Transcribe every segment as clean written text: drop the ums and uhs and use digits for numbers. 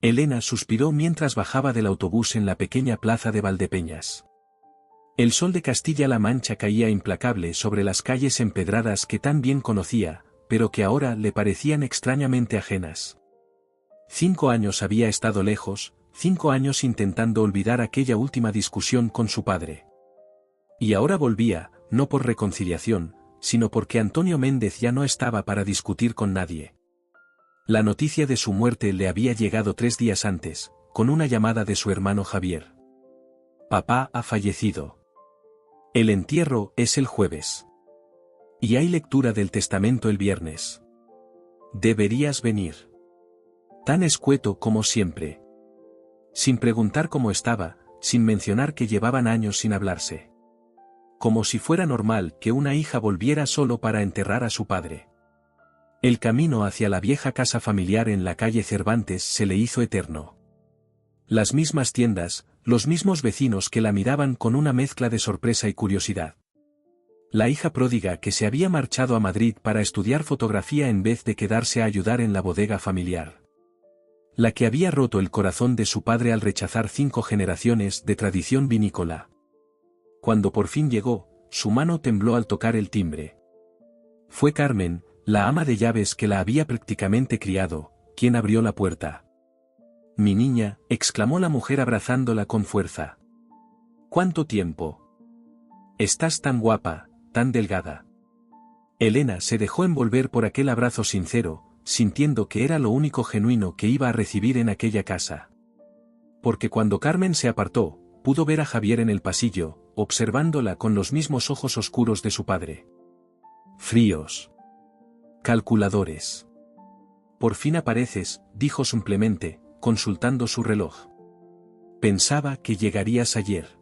Elena suspiró mientras bajaba del autobús en la pequeña plaza de Valdepeñas. El sol de Castilla-La Mancha caía implacable sobre las calles empedradas que tan bien conocía, pero que ahora le parecían extrañamente ajenas. 5 años había estado lejos, 5 años intentando olvidar aquella última discusión con su padre. Y ahora volvía, no por reconciliación, sino porque Antonio Méndez ya no estaba para discutir con nadie. La noticia de su muerte le había llegado 3 días antes, con una llamada de su hermano Javier. Papá ha fallecido. El entierro es el jueves. Y hay lectura del testamento el viernes. Deberías venir. Tan escueto como siempre. Sin preguntar cómo estaba, sin mencionar que llevaban años sin hablarse. Como si fuera normal que una hija volviera solo para enterrar a su padre. El camino hacia la vieja casa familiar en la calle Cervantes se le hizo eterno. Las mismas tiendas, los mismos vecinos que la miraban con una mezcla de sorpresa y curiosidad. La hija pródiga que se había marchado a Madrid para estudiar fotografía en vez de quedarse a ayudar en la bodega familiar. La que había roto el corazón de su padre al rechazar 5 generaciones de tradición vinícola. Cuando por fin llegó, su mano tembló al tocar el timbre. Fue Carmen, la ama de llaves que la había prácticamente criado, quien abrió la puerta. «Mi niña», exclamó la mujer abrazándola con fuerza. «¿Cuánto tiempo? Estás tan guapa, tan delgada». Elena se dejó envolver por aquel abrazo sincero, sintiendo que era lo único genuino que iba a recibir en aquella casa. Porque cuando Carmen se apartó, pudo ver a Javier en el pasillo, observándola con los mismos ojos oscuros de su padre. Fríos. Calculadores. «Por fin apareces», dijo simplemente, consultando su reloj. «Pensaba que llegarías ayer».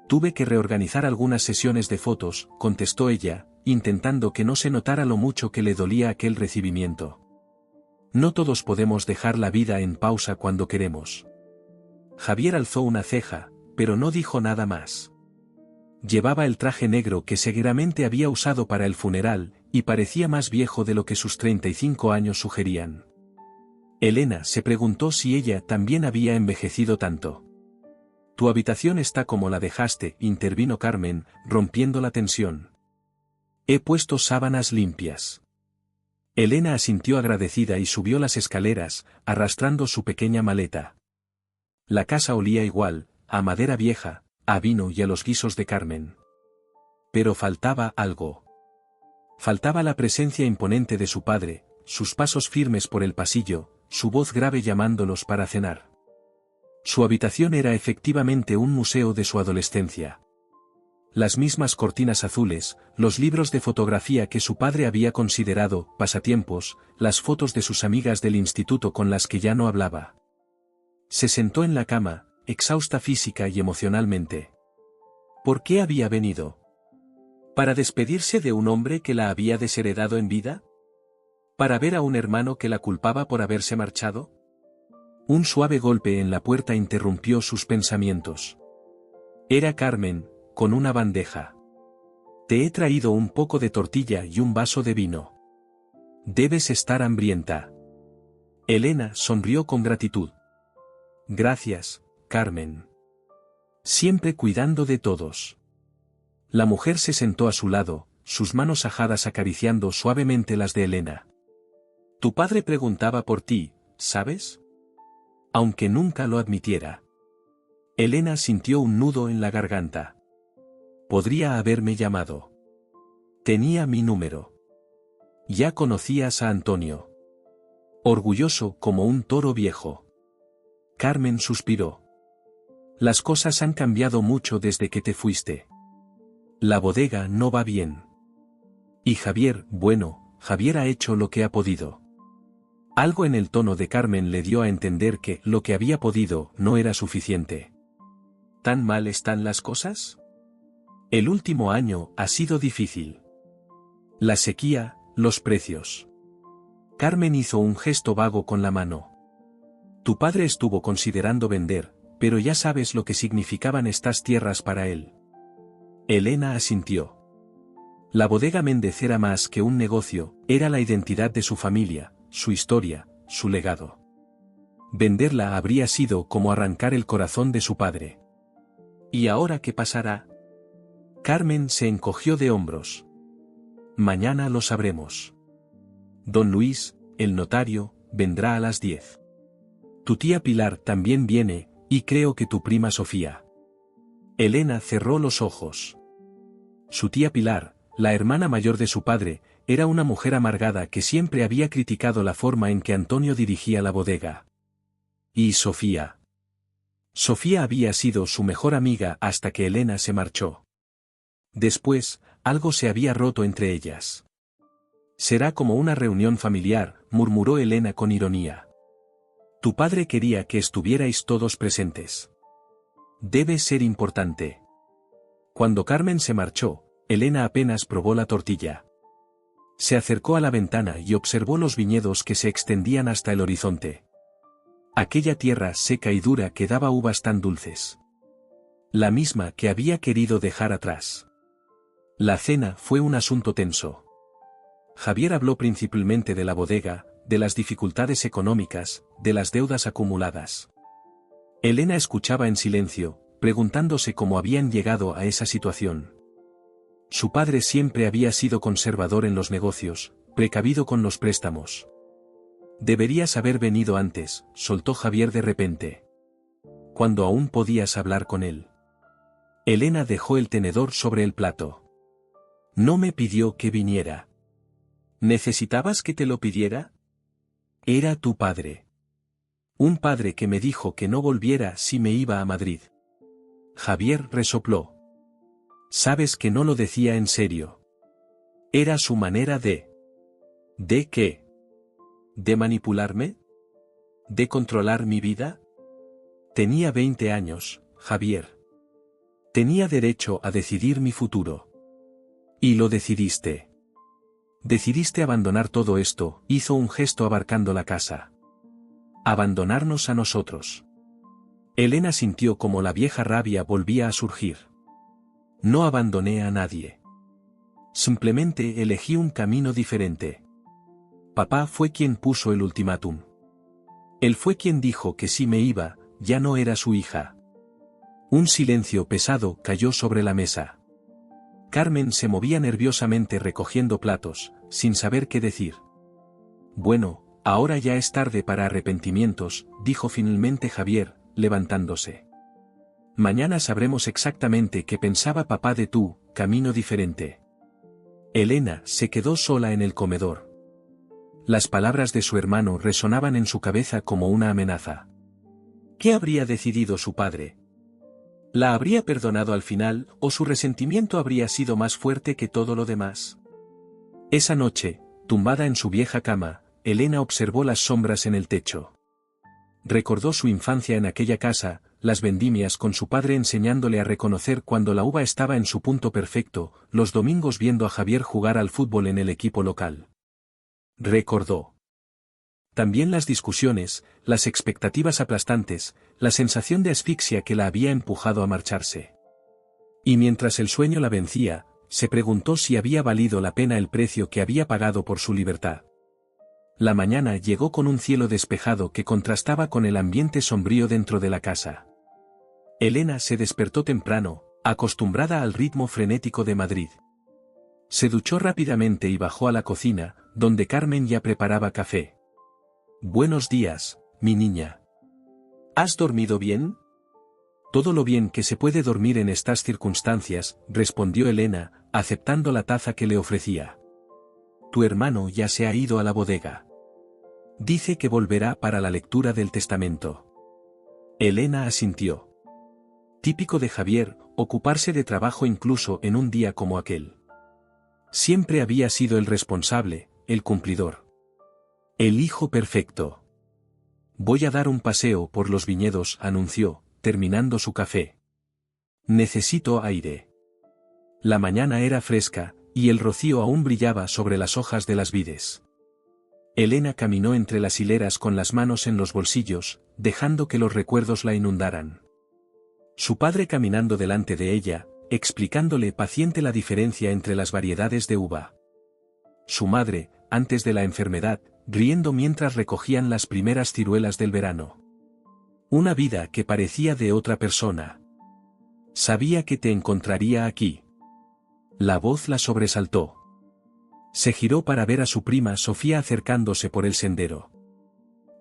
«Tuve que reorganizar algunas sesiones de fotos», contestó ella, intentando que no se notara lo mucho que le dolía aquel recibimiento. «No todos podemos dejar la vida en pausa cuando queremos». Javier alzó una ceja, pero no dijo nada más. Llevaba el traje negro que seguramente había usado para el funeral, y parecía más viejo de lo que sus 35 años sugerían. Elena se preguntó si ella también había envejecido tanto. «Tu habitación está como la dejaste», intervino Carmen, rompiendo la tensión. «He puesto sábanas limpias». Elena asintió agradecida y subió las escaleras, arrastrando su pequeña maleta. La casa olía igual, a madera vieja, a vino y a los guisos de Carmen. Pero faltaba algo. Faltaba la presencia imponente de su padre, sus pasos firmes por el pasillo, su voz grave llamándolos para cenar. Su habitación era efectivamente un museo de su adolescencia. Las mismas cortinas azules, los libros de fotografía que su padre había considerado pasatiempos, las fotos de sus amigas del instituto con las que ya no hablaba. Se sentó en la cama, exhausta física y emocionalmente. ¿Por qué había venido? ¿Para despedirse de un hombre que la había desheredado en vida? ¿Para ver a un hermano que la culpaba por haberse marchado? Un suave golpe en la puerta interrumpió sus pensamientos. Era Carmen, con una bandeja. «Te he traído un poco de tortilla y un vaso de vino. Debes estar hambrienta». Elena sonrió con gratitud. «Gracias, Carmen. Siempre cuidando de todos». La mujer se sentó a su lado, sus manos ajadas acariciando suavemente las de Elena. «Tu padre preguntaba por ti, ¿sabes? Aunque nunca lo admitiera». Elena sintió un nudo en la garganta. «Podría haberme llamado. Tenía mi número. Ya conocías a Antonio». Orgulloso como un toro viejo. Carmen suspiró. «Las cosas han cambiado mucho desde que te fuiste. La bodega no va bien. Y Javier, bueno, Javier ha hecho lo que ha podido». Algo en el tono de Carmen le dio a entender que lo que había podido no era suficiente. ¿Tan mal están las cosas? El último año ha sido difícil. La sequía, los precios. Carmen hizo un gesto vago con la mano. Tu padre estuvo considerando vender, pero ya sabes lo que significaban estas tierras para él. Elena asintió. La bodega Méndez era más que un negocio, era la identidad de su familia, su historia, su legado. Venderla habría sido como arrancar el corazón de su padre. ¿Y ahora qué pasará? Carmen se encogió de hombros. Mañana lo sabremos. Don Luis, el notario, vendrá a las 10. Tu tía Pilar también viene, y creo que tu prima Sofía. Elena cerró los ojos. Su tía Pilar, la hermana mayor de su padre, era una mujer amargada que siempre había criticado la forma en que Antonio dirigía la bodega. ¿Y Sofía? Sofía había sido su mejor amiga hasta que Elena se marchó. Después, algo se había roto entre ellas. Será como una reunión familiar, murmuró Elena con ironía. Tu padre quería que estuvierais todos presentes. Debe ser importante. Cuando Carmen se marchó, Elena apenas probó la tortilla. Se acercó a la ventana y observó los viñedos que se extendían hasta el horizonte. Aquella tierra seca y dura que daba uvas tan dulces. La misma que había querido dejar atrás. La cena fue un asunto tenso. Javier habló principalmente de la bodega, de las dificultades económicas, de las deudas acumuladas. Elena escuchaba en silencio, preguntándose cómo habían llegado a esa situación. Su padre siempre había sido conservador en los negocios, precavido con los préstamos. Deberías haber venido antes, soltó Javier de repente. Cuando aún podías hablar con él. Elena dejó el tenedor sobre el plato. No me pidió que viniera. ¿Necesitabas que te lo pidiera? Era tu padre. Un padre que me dijo que no volviera si me iba a Madrid. Javier resopló. Sabes que no lo decía en serio. Era su manera de... ¿De qué? ¿De manipularme? ¿De controlar mi vida? Tenía 20 años, Javier. Tenía derecho a decidir mi futuro. Y lo decidiste. Decidiste abandonar todo esto, hizo un gesto abarcando la casa. Abandonarnos a nosotros. Elena sintió como la vieja rabia volvía a surgir. No abandoné a nadie. Simplemente elegí un camino diferente. Papá fue quien puso el ultimátum. Él fue quien dijo que si me iba, ya no era su hija. Un silencio pesado cayó sobre la mesa. Carmen se movía nerviosamente recogiendo platos, sin saber qué decir. Bueno, ahora ya es tarde para arrepentimientos, dijo finalmente Javier, levantándose. Mañana sabremos exactamente qué pensaba papá de tu camino diferente. Elena se quedó sola en el comedor. Las palabras de su hermano resonaban en su cabeza como una amenaza. ¿Qué habría decidido su padre? ¿La habría perdonado al final o su resentimiento habría sido más fuerte que todo lo demás? Esa noche, tumbada en su vieja cama, Elena observó las sombras en el techo. Recordó su infancia en aquella casa, las vendimias con su padre enseñándole a reconocer cuando la uva estaba en su punto perfecto, los domingos viendo a Javier jugar al fútbol en el equipo local. Recordó. También las discusiones, las expectativas aplastantes, la sensación de asfixia que la había empujado a marcharse. Y mientras el sueño la vencía, se preguntó si había valido la pena el precio que había pagado por su libertad. La mañana llegó con un cielo despejado que contrastaba con el ambiente sombrío dentro de la casa. Elena se despertó temprano, acostumbrada al ritmo frenético de Madrid. Se duchó rápidamente y bajó a la cocina, donde Carmen ya preparaba café. Buenos días, mi niña. ¿Has dormido bien? Todo lo bien que se puede dormir en estas circunstancias, respondió Elena, aceptando la taza que le ofrecía. Tu hermano ya se ha ido a la bodega. Dice que volverá para la lectura del testamento. Elena asintió. Típico de Javier, ocuparse de trabajo incluso en un día como aquel. Siempre había sido el responsable, el cumplidor. El hijo perfecto. Voy a dar un paseo por los viñedos, anunció, terminando su café. Necesito aire. La mañana era fresca, y el rocío aún brillaba sobre las hojas de las vides. Elena caminó entre las hileras con las manos en los bolsillos, dejando que los recuerdos la inundaran. Su padre caminando delante de ella, explicándole paciente la diferencia entre las variedades de uva. Su madre, antes de la enfermedad, riendo mientras recogían las primeras ciruelas del verano. Una vida que parecía de otra persona. Sabía que te encontraría aquí. La voz la sobresaltó. Se giró para ver a su prima Sofía acercándose por el sendero.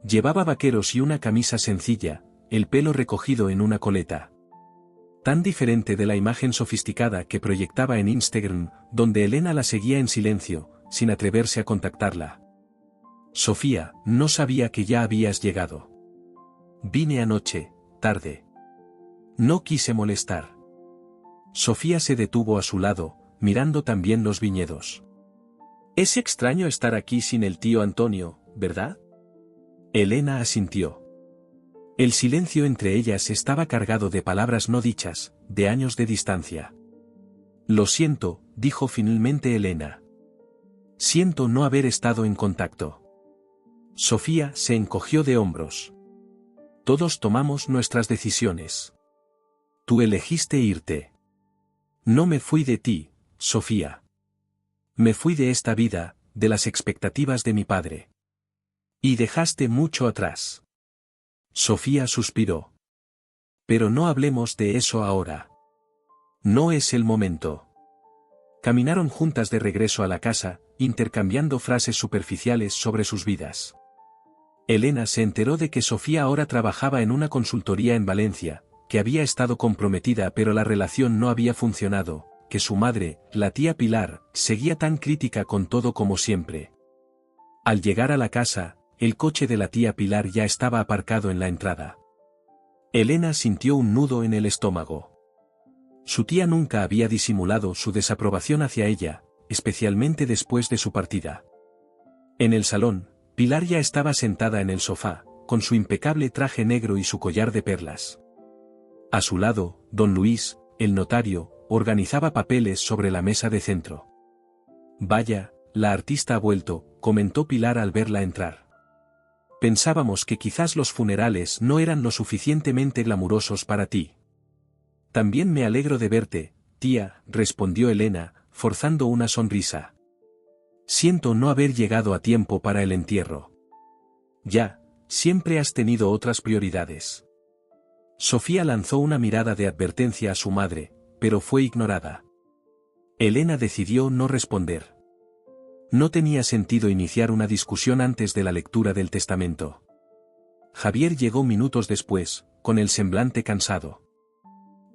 Llevaba vaqueros y una camisa sencilla, el pelo recogido en una coleta. Tan diferente de la imagen sofisticada que proyectaba en Instagram, donde Elena la seguía en silencio, sin atreverse a contactarla. Sofía, no sabía que ya habías llegado. Vine anoche, tarde. No quise molestar. Sofía se detuvo a su lado, mirando también los viñedos. Es extraño estar aquí sin el tío Antonio, ¿verdad? Elena asintió. El silencio entre ellas estaba cargado de palabras no dichas, de años de distancia. Lo siento, dijo finalmente Elena. Siento no haber estado en contacto. Sofía se encogió de hombros. Todos tomamos nuestras decisiones. Tú elegiste irte. No me fui de ti, Sofía. Me fui de esta vida, de las expectativas de mi padre. Y dejaste mucho atrás. Sofía suspiró. Pero no hablemos de eso ahora. No es el momento. Caminaron juntas de regreso a la casa, intercambiando frases superficiales sobre sus vidas. Elena se enteró de que Sofía ahora trabajaba en una consultoría en Valencia, que había estado comprometida pero la relación no había funcionado, que su madre, la tía Pilar, seguía tan crítica con todo como siempre. Al llegar a la casa, el coche de la tía Pilar ya estaba aparcado en la entrada. Elena sintió un nudo en el estómago. Su tía nunca había disimulado su desaprobación hacia ella, especialmente después de su partida. En el salón, Pilar ya estaba sentada en el sofá, con su impecable traje negro y su collar de perlas. A su lado, don Luis, el notario, organizaba papeles sobre la mesa de centro. Vaya, la artista ha vuelto, comentó Pilar al verla entrar. Pensábamos que quizás los funerales no eran lo suficientemente glamurosos para ti. También me alegro de verte, tía, respondió Elena, forzando una sonrisa. Siento no haber llegado a tiempo para el entierro. Ya, siempre has tenido otras prioridades. Sofía lanzó una mirada de advertencia a su madre, pero fue ignorada. Elena decidió no responder. No tenía sentido iniciar una discusión antes de la lectura del testamento. Javier llegó minutos después, con el semblante cansado.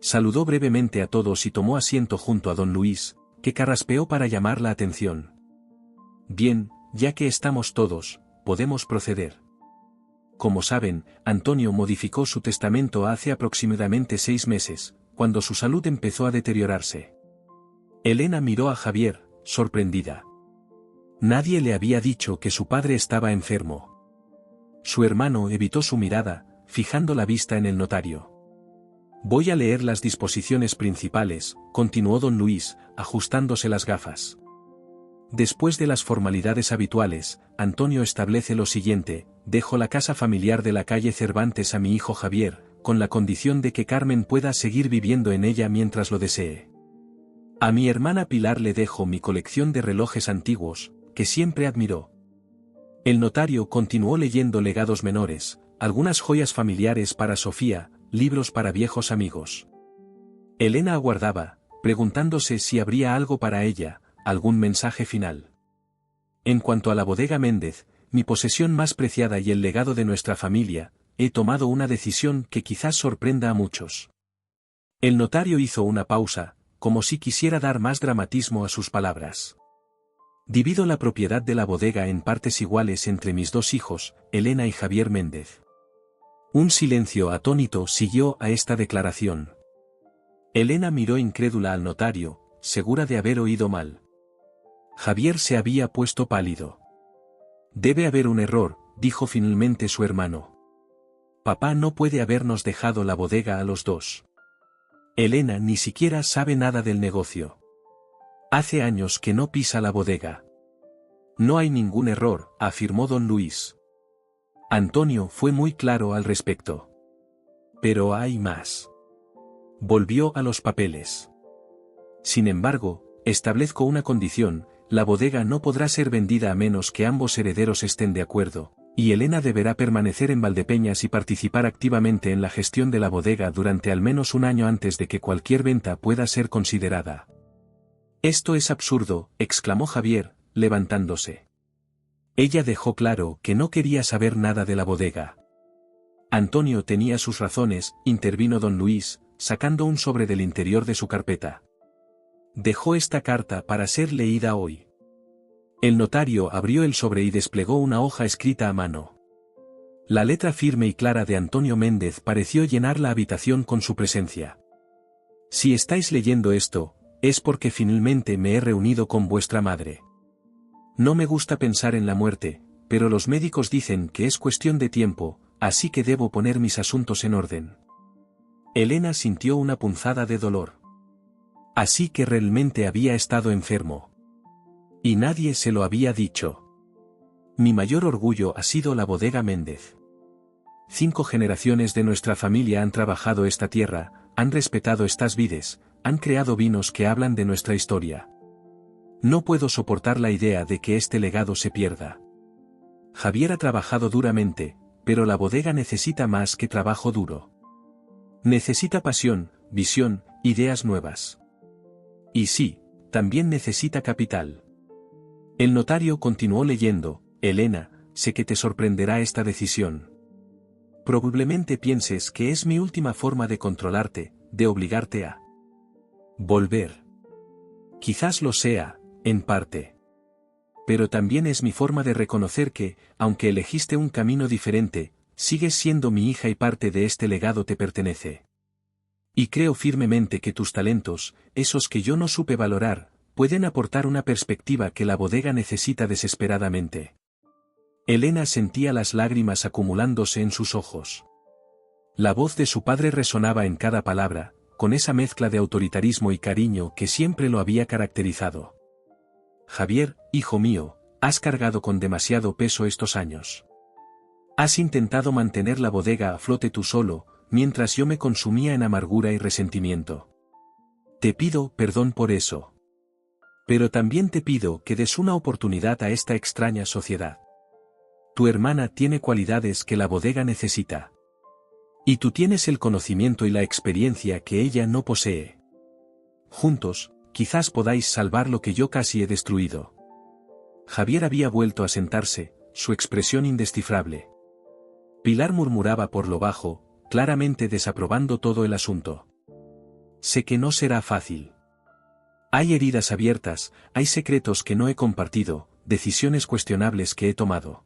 Saludó brevemente a todos y tomó asiento junto a don Luis, que carraspeó para llamar la atención. Bien, ya que estamos todos, podemos proceder. Como saben, Antonio modificó su testamento hace aproximadamente 6 meses, cuando su salud empezó a deteriorarse. Elena miró a Javier, sorprendida. Nadie le había dicho que su padre estaba enfermo. Su hermano evitó su mirada, fijando la vista en el notario. Voy a leer las disposiciones principales, continuó don Luis, ajustándose las gafas. Después de las formalidades habituales, Antonio establece lo siguiente: dejo la casa familiar de la calle Cervantes a mi hijo Javier, con la condición de que Carmen pueda seguir viviendo en ella mientras lo desee. A mi hermana Pilar le dejo mi colección de relojes antiguos, que siempre admiró. El notario continuó leyendo legados menores, algunas joyas familiares para Sofía, libros para viejos amigos. Elena aguardaba, preguntándose si habría algo para ella, algún mensaje final. En cuanto a la bodega Méndez, mi posesión más preciada y el legado de nuestra familia, he tomado una decisión que quizás sorprenda a muchos. El notario hizo una pausa, como si quisiera dar más dramatismo a sus palabras. Divido la propiedad de la bodega en partes iguales entre mis 2 hijos, Elena y Javier Méndez. Un silencio atónito siguió a esta declaración. Elena miró incrédula al notario, segura de haber oído mal. Javier se había puesto pálido. Debe haber un error, dijo finalmente su hermano. Papá no puede habernos dejado la bodega a los 2. Elena ni siquiera sabe nada del negocio. Hace años que no pisa la bodega. No hay ningún error, afirmó don Luis. Antonio fue muy claro al respecto. Pero hay más. Volvió a los papeles. Sin embargo, establezco una condición: la bodega no podrá ser vendida a menos que ambos herederos estén de acuerdo, Y Elena deberá permanecer en Valdepeñas y participar activamente en la gestión de la bodega durante al menos un año antes de que cualquier venta pueda ser considerada. Esto es absurdo, exclamó Javier, levantándose. Ella dejó claro que no quería saber nada de la bodega. Antonio tenía sus razones, intervino don Luis, sacando un sobre del interior de su carpeta. Dejó esta carta para ser leída hoy. El notario abrió el sobre y desplegó una hoja escrita a mano. La letra firme y clara de Antonio Méndez pareció llenar la habitación con su presencia. Si estáis leyendo esto, es porque finalmente me he reunido con vuestra madre. No me gusta pensar en la muerte, pero los médicos dicen que es cuestión de tiempo, así que debo poner mis asuntos en orden. Elena sintió una punzada de dolor. Así que realmente había estado enfermo. Y nadie se lo había dicho. Mi mayor orgullo ha sido la bodega Méndez. 5 generaciones de nuestra familia han trabajado esta tierra, han respetado estas vides, han creado vinos que hablan de nuestra historia. No puedo soportar la idea de que este legado se pierda. Javier ha trabajado duramente, pero la bodega necesita más que trabajo duro. Necesita pasión, visión, ideas nuevas. Y sí, también necesita capital. El notario continuó leyendo. Elena, sé que te sorprenderá esta decisión. Probablemente pienses que es mi última forma de controlarte, de obligarte a volver. Quizás lo sea, en parte. Pero también es mi forma de reconocer que, aunque elegiste un camino diferente, sigues siendo mi hija y parte de este legado te pertenece. Y creo firmemente que tus talentos, esos que yo no supe valorar, pueden aportar una perspectiva que la bodega necesita desesperadamente. Elena sentía las lágrimas acumulándose en sus ojos. La voz de su padre resonaba en cada palabra, con esa mezcla de autoritarismo y cariño que siempre lo había caracterizado. Javier, hijo mío, has cargado con demasiado peso estos años. Has intentado mantener la bodega a flote tú solo, mientras yo me consumía en amargura y resentimiento. Te pido perdón por eso. Pero también te pido que des una oportunidad a esta extraña sociedad. Tu hermana tiene cualidades que la bodega necesita. Y tú tienes el conocimiento y la experiencia que ella no posee. Juntos, quizás podáis salvar lo que yo casi he destruido. Javier había vuelto a sentarse, su expresión indescifrable. Pilar murmuraba por lo bajo, claramente desaprobando todo el asunto. Sé que no será fácil. Hay heridas abiertas, hay secretos que no he compartido, decisiones cuestionables que he tomado.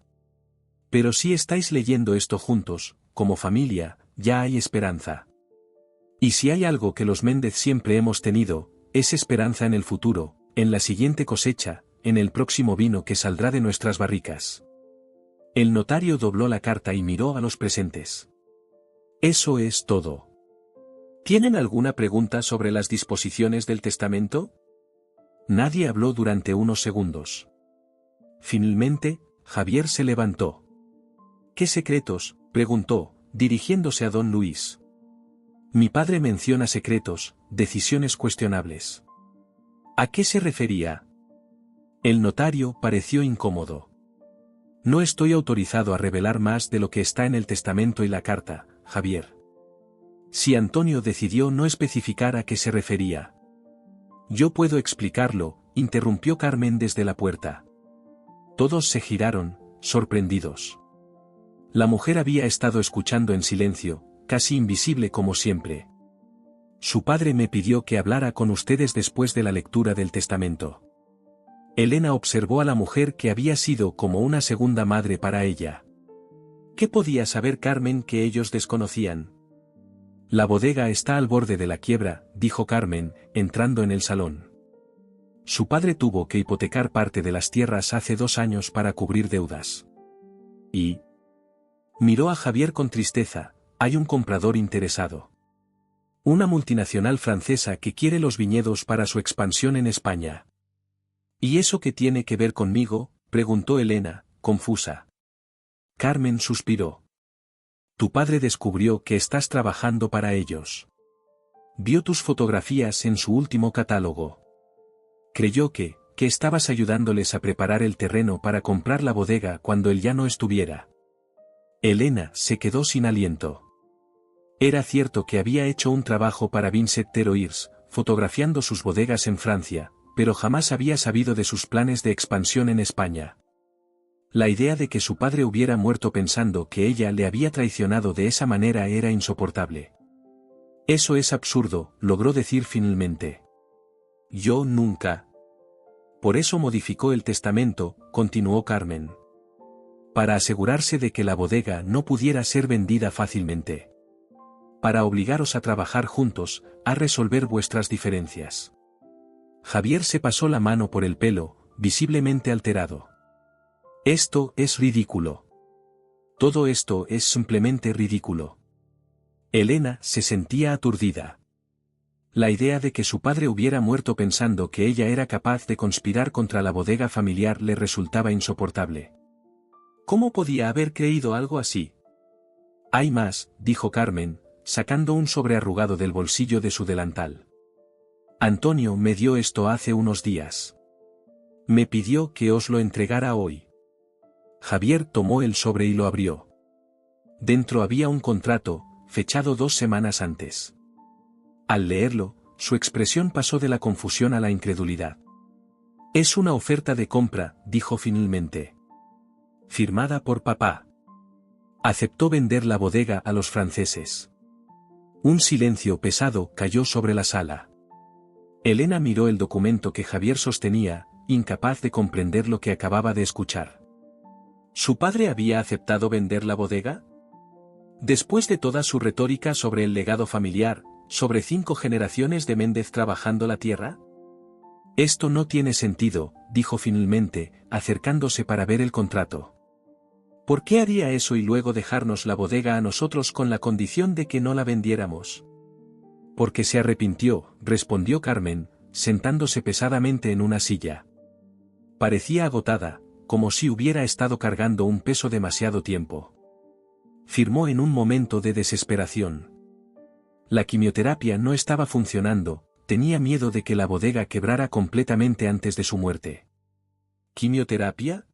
Pero si estáis leyendo esto juntos, como familia, ya hay esperanza. Y si hay algo que los Méndez siempre hemos tenido, es esperanza en el futuro, en la siguiente cosecha, en el próximo vino que saldrá de nuestras barricas. El notario dobló la carta y miró a los presentes. Eso es todo. ¿Tienen alguna pregunta sobre las disposiciones del testamento? Nadie habló durante unos segundos. Finalmente, Javier se levantó. ¿Qué secretos?, preguntó, dirigiéndose a don Luis. Mi padre menciona secretos, decisiones cuestionables. ¿A qué se refería? El notario pareció incómodo. No estoy autorizado a revelar más de lo que está en el testamento y la carta, Javier. Si Antonio decidió no especificar a qué se refería. Yo puedo explicarlo, interrumpió Carmen desde la puerta. Todos se giraron, sorprendidos. La mujer había estado escuchando en silencio, casi invisible como siempre. Su padre me pidió que hablara con ustedes después de la lectura del testamento. Elena observó a la mujer que había sido como una segunda madre para ella. ¿Qué podía saber Carmen que ellos desconocían? La bodega está al borde de la quiebra, dijo Carmen, entrando en el salón. Su padre tuvo que hipotecar parte de las tierras hace 2 años para cubrir deudas. Y miró a Javier con tristeza. Hay un comprador interesado. Una multinacional francesa que quiere los viñedos para su expansión en España. ¿Y eso qué tiene que ver conmigo?, preguntó Elena, confusa. Carmen suspiró. Tu padre descubrió que estás trabajando para ellos. Vio tus fotografías en su último catálogo. Creyó que estabas ayudándoles a preparar el terreno para comprar la bodega cuando él ya no estuviera. Elena se quedó sin aliento. Era cierto que había hecho un trabajo para Vincent Theroirs, fotografiando sus bodegas en Francia, pero jamás había sabido de sus planes de expansión en España. La idea de que su padre hubiera muerto pensando que ella le había traicionado de esa manera era insoportable. Eso es absurdo, logró decir finalmente. Yo nunca. Por eso modificó el testamento, continuó Carmen. Para asegurarse de que la bodega no pudiera ser vendida fácilmente. Para obligaros a trabajar juntos, a resolver vuestras diferencias. Javier se pasó la mano por el pelo, visiblemente alterado. Esto es ridículo. Todo esto es simplemente ridículo. Elena se sentía aturdida. La idea de que su padre hubiera muerto pensando que ella era capaz de conspirar contra la bodega familiar le resultaba insoportable. ¿Cómo podía haber creído algo así? Hay más, dijo Carmen, sacando un sobre arrugado del bolsillo de su delantal. Antonio me dio esto hace unos días. Me pidió que os lo entregara hoy. Javier tomó el sobre y lo abrió. Dentro había un contrato, fechado 2 semanas antes. Al leerlo, su expresión pasó de la confusión a la incredulidad. Es una oferta de compra, dijo finalmente. Firmada por papá. Aceptó vender la bodega a los franceses. Un silencio pesado cayó sobre la sala. Elena miró el documento que Javier sostenía, incapaz de comprender lo que acababa de escuchar. ¿Su padre había aceptado vender la bodega? Después de toda su retórica sobre el legado familiar, sobre 5 generaciones de Méndez trabajando la tierra. Esto no tiene sentido, dijo finalmente, acercándose para ver el contrato. ¿Por qué haría eso y luego dejarnos la bodega a nosotros con la condición de que no la vendiéramos? Porque se arrepintió, respondió Carmen, sentándose pesadamente en una silla. Parecía agotada, como si hubiera estado cargando un peso demasiado tiempo. Firmó en un momento de desesperación. La quimioterapia no estaba funcionando, tenía miedo de que la bodega quebrara completamente antes de su muerte. ¿Quimioterapia?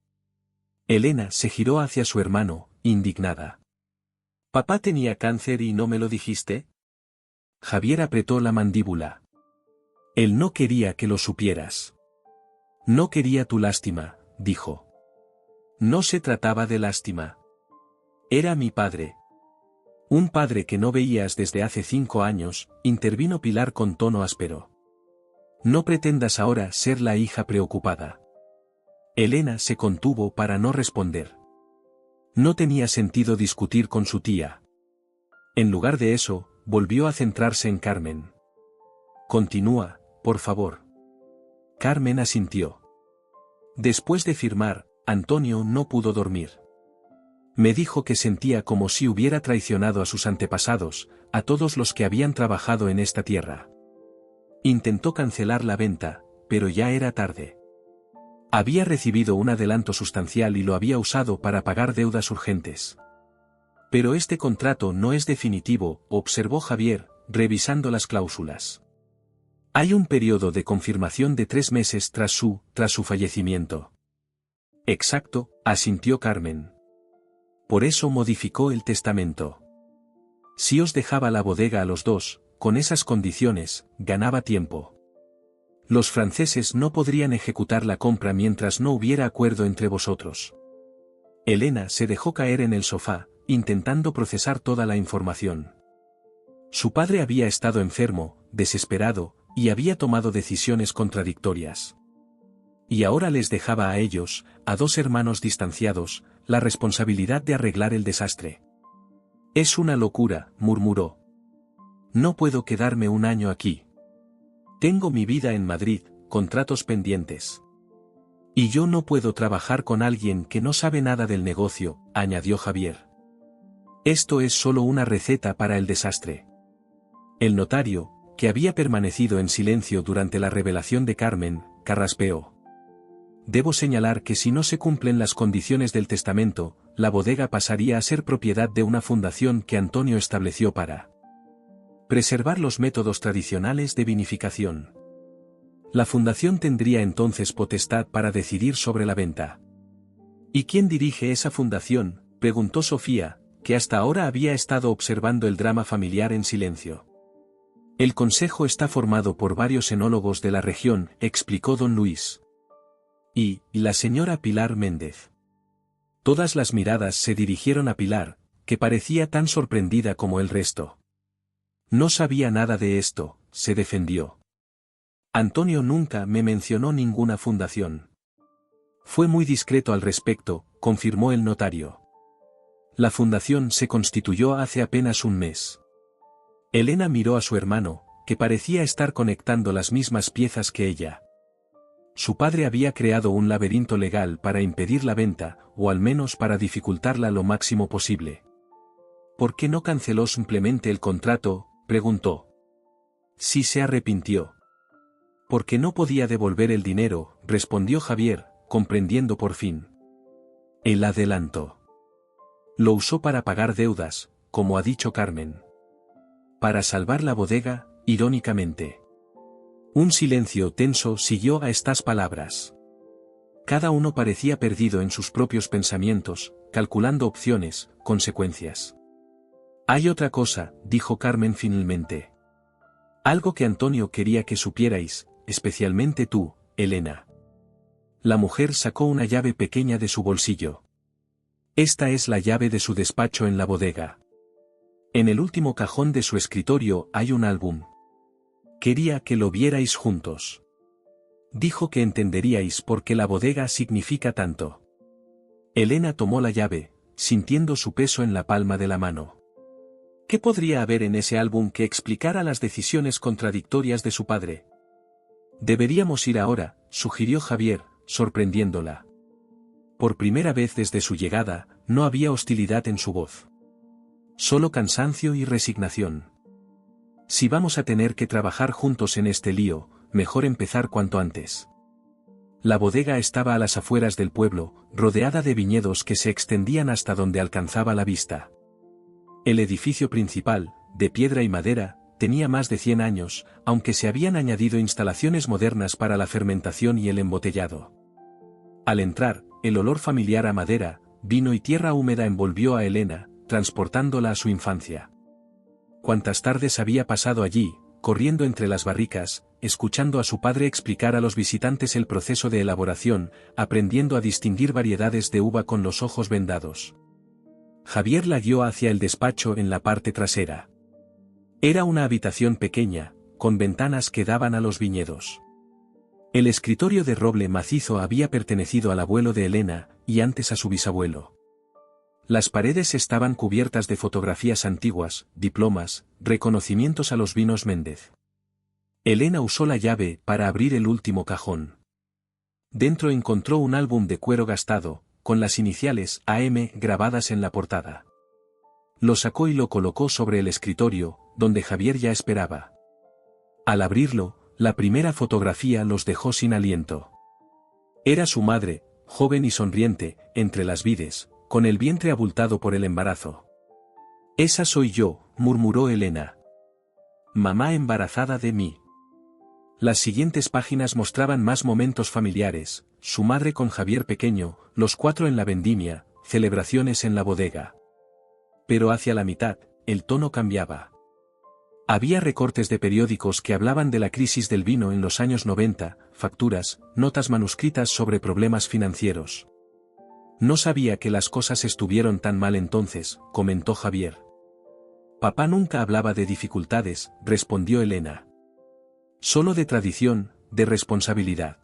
Elena se giró hacia su hermano, indignada. ¿Papá tenía cáncer y no me lo dijiste? Javier apretó la mandíbula. Él no quería que lo supieras. No quería tu lástima, dijo. No se trataba de lástima. Era mi padre. Un padre que no veías desde hace 5 años, intervino Pilar con tono áspero. No pretendas ahora ser la hija preocupada. Elena se contuvo para no responder. No tenía sentido discutir con su tía. En lugar de eso, volvió a centrarse en Carmen. Continúa, por favor. Carmen asintió. Después de firmar, Antonio no pudo dormir. Me dijo que sentía como si hubiera traicionado a sus antepasados, a todos los que habían trabajado en esta tierra. Intentó cancelar la venta, pero ya era tarde. Había recibido un adelanto sustancial y lo había usado para pagar deudas urgentes. Pero este contrato no es definitivo, observó Javier, revisando las cláusulas. Hay un periodo de confirmación de 3 meses tras su fallecimiento. Exacto, asintió Carmen. Por eso modificó el testamento. Si os dejaba la bodega a los dos, con esas condiciones, ganaba tiempo. Los franceses no podrían ejecutar la compra mientras no hubiera acuerdo entre vosotros. Elena se dejó caer en el sofá, intentando procesar toda la información. Su padre había estado enfermo, desesperado, y había tomado decisiones contradictorias. Y ahora les dejaba a ellos, a 2 hermanos distanciados, la responsabilidad de arreglar el desastre. Es una locura, murmuró. No puedo quedarme un año aquí. Tengo mi vida en Madrid, contratos pendientes. Y yo no puedo trabajar con alguien que no sabe nada del negocio, añadió Javier. Esto es solo una receta para el desastre. El notario, que había permanecido en silencio durante la revelación de Carmen, carraspeó. Debo señalar que si no se cumplen las condiciones del testamento, la bodega pasaría a ser propiedad de una fundación que Antonio estableció para preservar los métodos tradicionales de vinificación. La fundación tendría entonces potestad para decidir sobre la venta. ¿Y quién dirige esa fundación?, Preguntó Sofía, que hasta ahora había estado observando el drama familiar en silencio. El consejo está formado por varios enólogos de la región, explicó don Luis. Y la señora Pilar Méndez. Todas las miradas se dirigieron a Pilar, que parecía tan sorprendida como el resto. No sabía nada de esto, se defendió. Antonio nunca me mencionó ninguna fundación. Fue muy discreto al respecto, confirmó el notario. La fundación se constituyó hace apenas un mes. Elena miró a su hermano, que parecía estar conectando las mismas piezas que ella. Su padre había creado un laberinto legal para impedir la venta, o al menos para dificultarla lo máximo posible. ¿Por qué no canceló simplemente el contrato?, preguntó. Sí se arrepintió. Porque no podía devolver el dinero, respondió Javier, comprendiendo por fin. El adelanto. Lo usó para pagar deudas, como ha dicho Carmen. Para salvar la bodega, irónicamente. Un silencio tenso siguió a estas palabras. Cada uno parecía perdido en sus propios pensamientos, calculando opciones, consecuencias. Hay otra cosa, dijo Carmen finalmente. Algo que Antonio quería que supierais, especialmente tú, Elena. La mujer sacó una llave pequeña de su bolsillo. Esta es la llave de su despacho en la bodega. En el último cajón de su escritorio hay un álbum. Quería que lo vierais juntos. Dijo que entenderíais por qué la bodega significa tanto. Elena tomó la llave, sintiendo su peso en la palma de la mano. ¿Qué podría haber en ese álbum que explicara las decisiones contradictorias de su padre? Deberíamos ir ahora, sugirió Javier, sorprendiéndola. Por primera vez desde su llegada, no había hostilidad en su voz. Solo cansancio y resignación. Si vamos a tener que trabajar juntos en este lío, mejor empezar cuanto antes. La bodega estaba a las afueras del pueblo, rodeada de viñedos que se extendían hasta donde alcanzaba la vista. El edificio principal, de piedra y madera, tenía más de 100 años, aunque se habían añadido instalaciones modernas para la fermentación y el embotellado. Al entrar, el olor familiar a madera, vino y tierra húmeda envolvió a Elena, transportándola a su infancia. Cuántas tardes había pasado allí, corriendo entre las barricas, escuchando a su padre explicar a los visitantes el proceso de elaboración, aprendiendo a distinguir variedades de uva con los ojos vendados. Javier la guió hacia el despacho en la parte trasera. Era una habitación pequeña, con ventanas que daban a los viñedos. El escritorio de roble macizo había pertenecido al abuelo de Elena, y antes a su bisabuelo. Las paredes estaban cubiertas de fotografías antiguas, diplomas, reconocimientos a los vinos Méndez. Elena usó la llave para abrir el último cajón. Dentro encontró un álbum de cuero gastado, con las iniciales AM grabadas en la portada. Lo sacó y lo colocó sobre el escritorio, donde Javier ya esperaba. Al abrirlo, la primera fotografía los dejó sin aliento. Era su madre, joven y sonriente, entre las vides, con el vientre abultado por el embarazo. Esa soy yo, murmuró Elena. Mamá embarazada de mí. Las siguientes páginas mostraban más momentos familiares, su madre con Javier pequeño, los 4 en la vendimia, celebraciones en la bodega. Pero hacia la mitad, el tono cambiaba. Había recortes de periódicos que hablaban de la crisis del vino en los años 90, facturas, notas manuscritas sobre problemas financieros. No sabía que las cosas estuvieron tan mal entonces, comentó Javier. Papá nunca hablaba de dificultades, respondió Elena. Solo de tradición, de responsabilidad.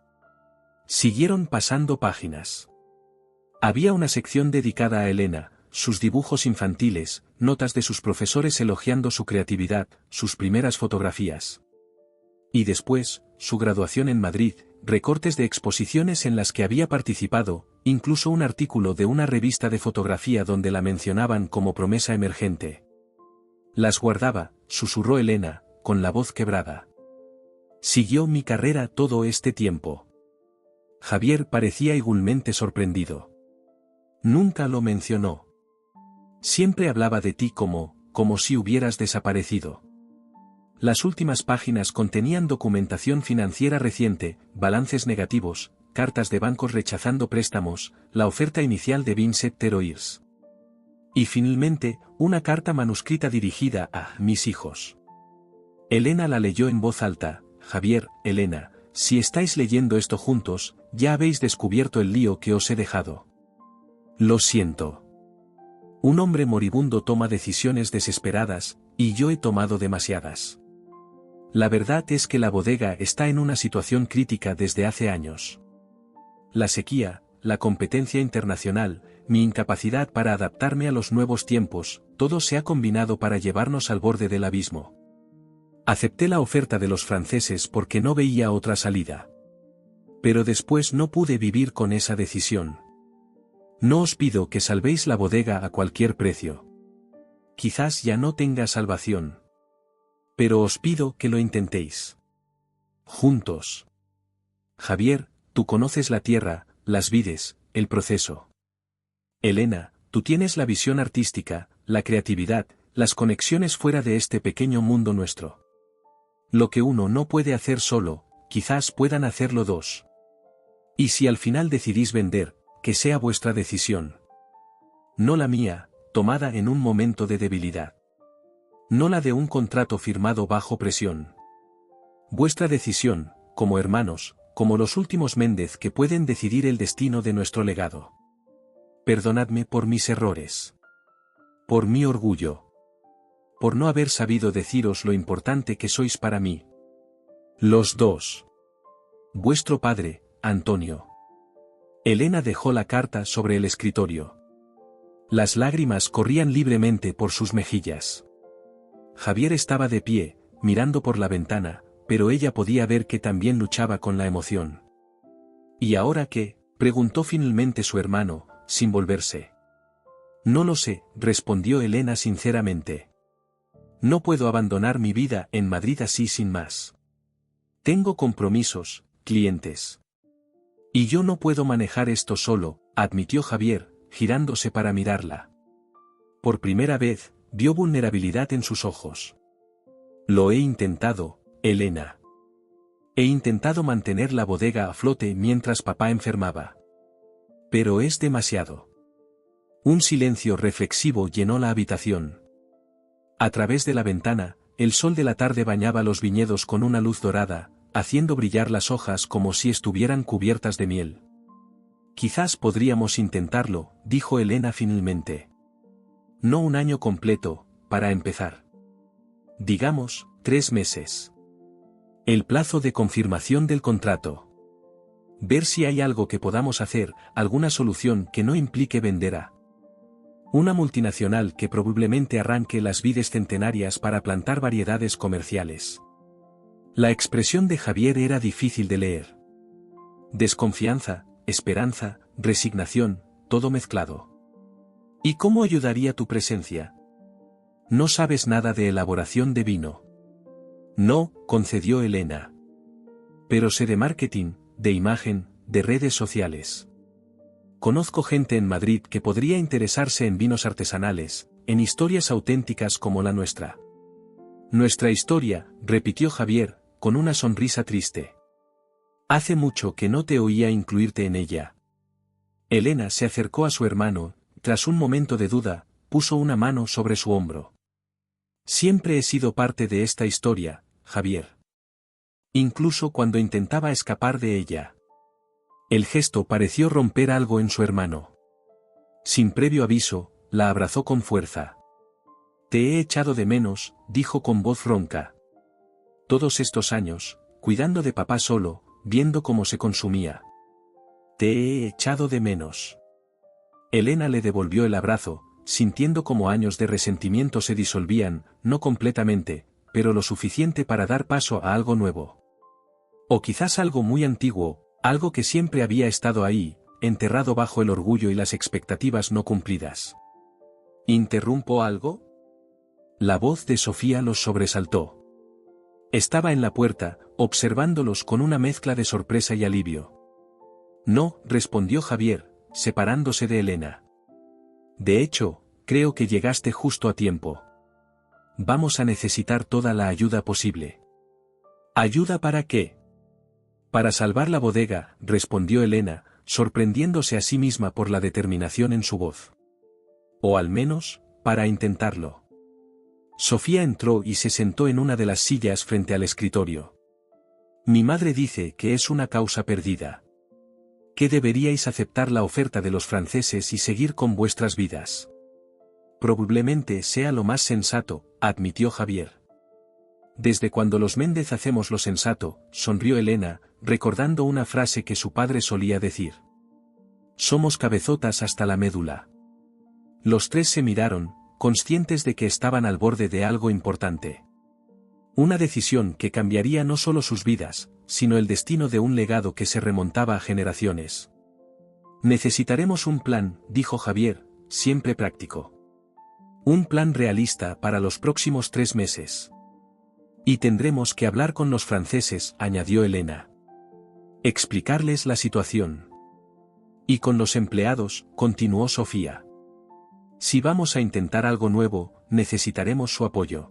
Siguieron pasando páginas. Había una sección dedicada a Elena, sus dibujos infantiles, notas de sus profesores elogiando su creatividad, sus primeras fotografías. Y después, su graduación en Madrid, recortes de exposiciones en las que había participado, incluso un artículo de una revista de fotografía donde la mencionaban como promesa emergente. Las guardaba, susurró Elena, con la voz quebrada. Siguió mi carrera todo este tiempo. Javier parecía igualmente sorprendido. Nunca lo mencionó. Siempre hablaba de ti como si hubieras desaparecido. Las últimas páginas contenían documentación financiera reciente, balances negativos, cartas de bancos rechazando préstamos, la oferta inicial de Vincent Teroirs. Y finalmente, una carta manuscrita dirigida a mis hijos. Elena la leyó en voz alta. Javier, Elena, si estáis leyendo esto juntos, ya habéis descubierto el lío que os he dejado. Lo siento. Un hombre moribundo toma decisiones desesperadas, y yo he tomado demasiadas. La verdad es que la bodega está en una situación crítica desde hace años. La sequía, la competencia internacional, mi incapacidad para adaptarme a los nuevos tiempos, todo se ha combinado para llevarnos al borde del abismo. Acepté la oferta de los franceses porque no veía otra salida. Pero después no pude vivir con esa decisión. No os pido que salvéis la bodega a cualquier precio. Quizás ya no tenga salvación. Pero os pido que lo intentéis. Juntos. Javier, tú conoces la tierra, las vides, el proceso. Elena, tú tienes la visión artística, la creatividad, las conexiones fuera de este pequeño mundo nuestro. Lo que uno no puede hacer solo, quizás puedan hacerlo dos. Y si al final decidís vender, que sea vuestra decisión. No la mía, tomada en un momento de debilidad. No la de un contrato firmado bajo presión. Vuestra decisión, como hermanos, como los últimos Méndez que pueden decidir el destino de nuestro legado. Perdonadme por mis errores. Por mi orgullo. Por no haber sabido deciros lo importante que sois para mí. Los dos. Vuestro padre, Antonio. Elena dejó la carta sobre el escritorio. Las lágrimas corrían libremente por sus mejillas. Javier estaba de pie, mirando por la ventana, pero ella podía ver que también luchaba con la emoción. ¿Y ahora qué?, preguntó finalmente su hermano, sin volverse. No lo sé, respondió Elena sinceramente. No puedo abandonar mi vida en Madrid así sin más. Tengo compromisos, clientes. Y yo no puedo manejar esto solo, admitió Javier, girándose para mirarla. Por primera vez, vio vulnerabilidad en sus ojos. Lo he intentado, Elena. He intentado mantener la bodega a flote mientras papá enfermaba. Pero es demasiado. Un silencio reflexivo llenó la habitación. A través de la ventana, el sol de la tarde bañaba los viñedos con una luz dorada, haciendo brillar las hojas como si estuvieran cubiertas de miel. Quizás podríamos intentarlo, dijo Elena finalmente. No un año completo, para empezar. Digamos, 3 meses. El plazo de confirmación del contrato. Ver si hay algo que podamos hacer, alguna solución que no implique vender a una multinacional que probablemente arranque las vides centenarias para plantar variedades comerciales. La expresión de Javier era difícil de leer. Desconfianza, esperanza, resignación, todo mezclado. ¿Y cómo ayudaría tu presencia? No sabes nada de elaboración de vino. No, concedió Elena. Pero sé de marketing, de imagen, de redes sociales. Conozco gente en Madrid que podría interesarse en vinos artesanales, en historias auténticas como la nuestra. Nuestra historia, repitió Javier, con una sonrisa triste. Hace mucho que no te oía incluirte en ella. Elena se acercó a su hermano, tras un momento de duda, puso una mano sobre su hombro. Siempre he sido parte de esta historia, Javier. Incluso cuando intentaba escapar de ella. El gesto pareció romper algo en su hermano. Sin previo aviso, la abrazó con fuerza. Te he echado de menos, dijo con voz ronca. Todos estos años, cuidando de papá solo, viendo cómo se consumía. Te he echado de menos. Elena le devolvió el abrazo, sintiendo como años de resentimiento se disolvían, no completamente, pero lo suficiente para dar paso a algo nuevo. O quizás algo muy antiguo, algo que siempre había estado ahí, enterrado bajo el orgullo y las expectativas no cumplidas. ¿Interrumpo algo? La voz de Sofía los sobresaltó. Estaba en la puerta, observándolos con una mezcla de sorpresa y alivio. No, respondió Javier, separándose de Elena. De hecho, creo que llegaste justo a tiempo. Vamos a necesitar toda la ayuda posible. ¿Ayuda para qué? Para salvar la bodega, respondió Elena, sorprendiéndose a sí misma por la determinación en su voz. O al menos, para intentarlo. Sofía entró y se sentó en una de las sillas frente al escritorio. Mi madre dice que es una causa perdida. Que deberíais aceptar la oferta de los franceses y seguir con vuestras vidas. Probablemente sea lo más sensato, admitió Javier. Desde cuando los Méndez hacemos lo sensato, sonrió Elena, recordando una frase que su padre solía decir. Somos cabezotas hasta la médula. Los tres se miraron, conscientes de que estaban al borde de algo importante. Una decisión que cambiaría no solo sus vidas, sino el destino de un legado que se remontaba a generaciones. Necesitaremos un plan, dijo Javier, siempre práctico. Un plan realista para los próximos 3 meses. Y tendremos que hablar con los franceses, añadió Elena. Explicarles la situación. Y con los empleados, continuó Sofía. Si vamos a intentar algo nuevo, necesitaremos su apoyo.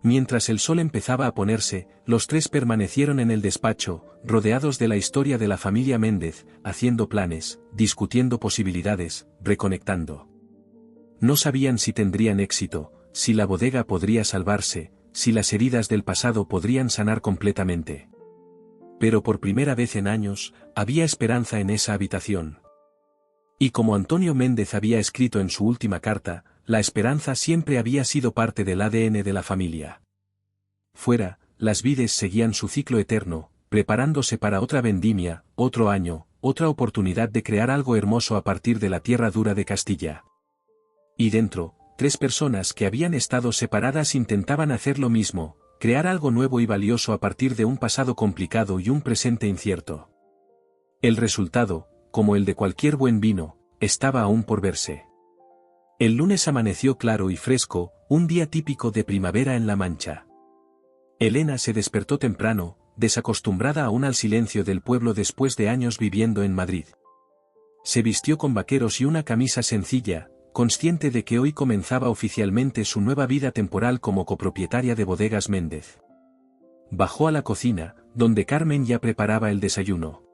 Mientras el sol empezaba a ponerse, los tres permanecieron en el despacho, rodeados de la historia de la familia Méndez, haciendo planes, discutiendo posibilidades, reconectando. No sabían si tendrían éxito, si la bodega podría salvarse, si las heridas del pasado podrían sanar completamente. Pero por primera vez en años, había esperanza en esa habitación. Y como Antonio Méndez había escrito en su última carta, la esperanza siempre había sido parte del ADN de la familia. Fuera, las vides seguían su ciclo eterno, preparándose para otra vendimia, otro año, otra oportunidad de crear algo hermoso a partir de la tierra dura de Castilla. Y dentro, 3 personas que habían estado separadas intentaban hacer lo mismo, crear algo nuevo y valioso a partir de un pasado complicado y un presente incierto. El resultado, como el de cualquier buen vino, estaba aún por verse. El lunes amaneció claro y fresco, un día típico de primavera en La Mancha. Elena se despertó temprano, desacostumbrada aún al silencio del pueblo después de años viviendo en Madrid. Se vistió con vaqueros y una camisa sencilla, consciente de que hoy comenzaba oficialmente su nueva vida temporal como copropietaria de Bodegas Méndez. Bajó a la cocina, donde Carmen ya preparaba el desayuno.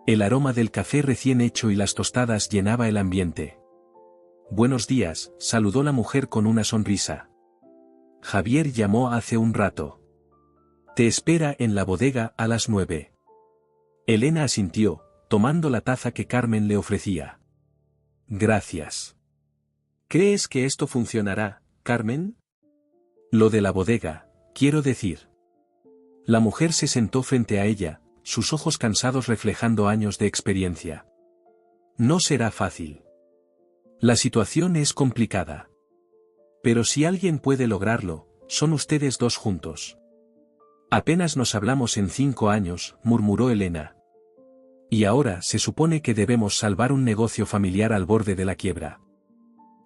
El aroma del café recién hecho y las tostadas llenaba el ambiente. Buenos días, saludó la mujer con una sonrisa. Javier llamó hace un rato. Te espera en la bodega a las 9. Elena asintió, tomando la taza que Carmen le ofrecía. Gracias. ¿Crees que esto funcionará, Carmen? Lo de la bodega, quiero decir. La mujer se sentó frente a ella, sus ojos cansados reflejando años de experiencia. No será fácil. La situación es complicada. Pero si alguien puede lograrlo, son ustedes dos juntos. Apenas nos hablamos en 5 años, murmuró Elena. Y ahora se supone que debemos salvar un negocio familiar al borde de la quiebra.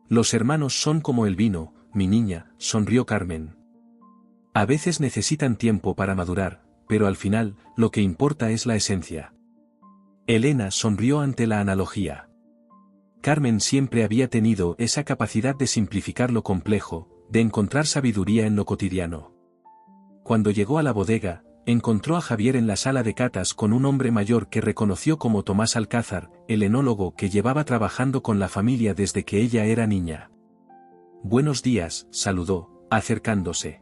Los hermanos son como el vino, mi niña, sonrió Carmen. A veces necesitan tiempo para madurar, pero al final, lo que importa es la esencia. Elena sonrió ante la analogía. Carmen siempre había tenido esa capacidad de simplificar lo complejo, de encontrar sabiduría en lo cotidiano. Cuando llegó a la bodega, encontró a Javier en la sala de catas con un hombre mayor que reconoció como Tomás Alcázar, el enólogo que llevaba trabajando con la familia desde que ella era niña. Buenos días, saludó, acercándose.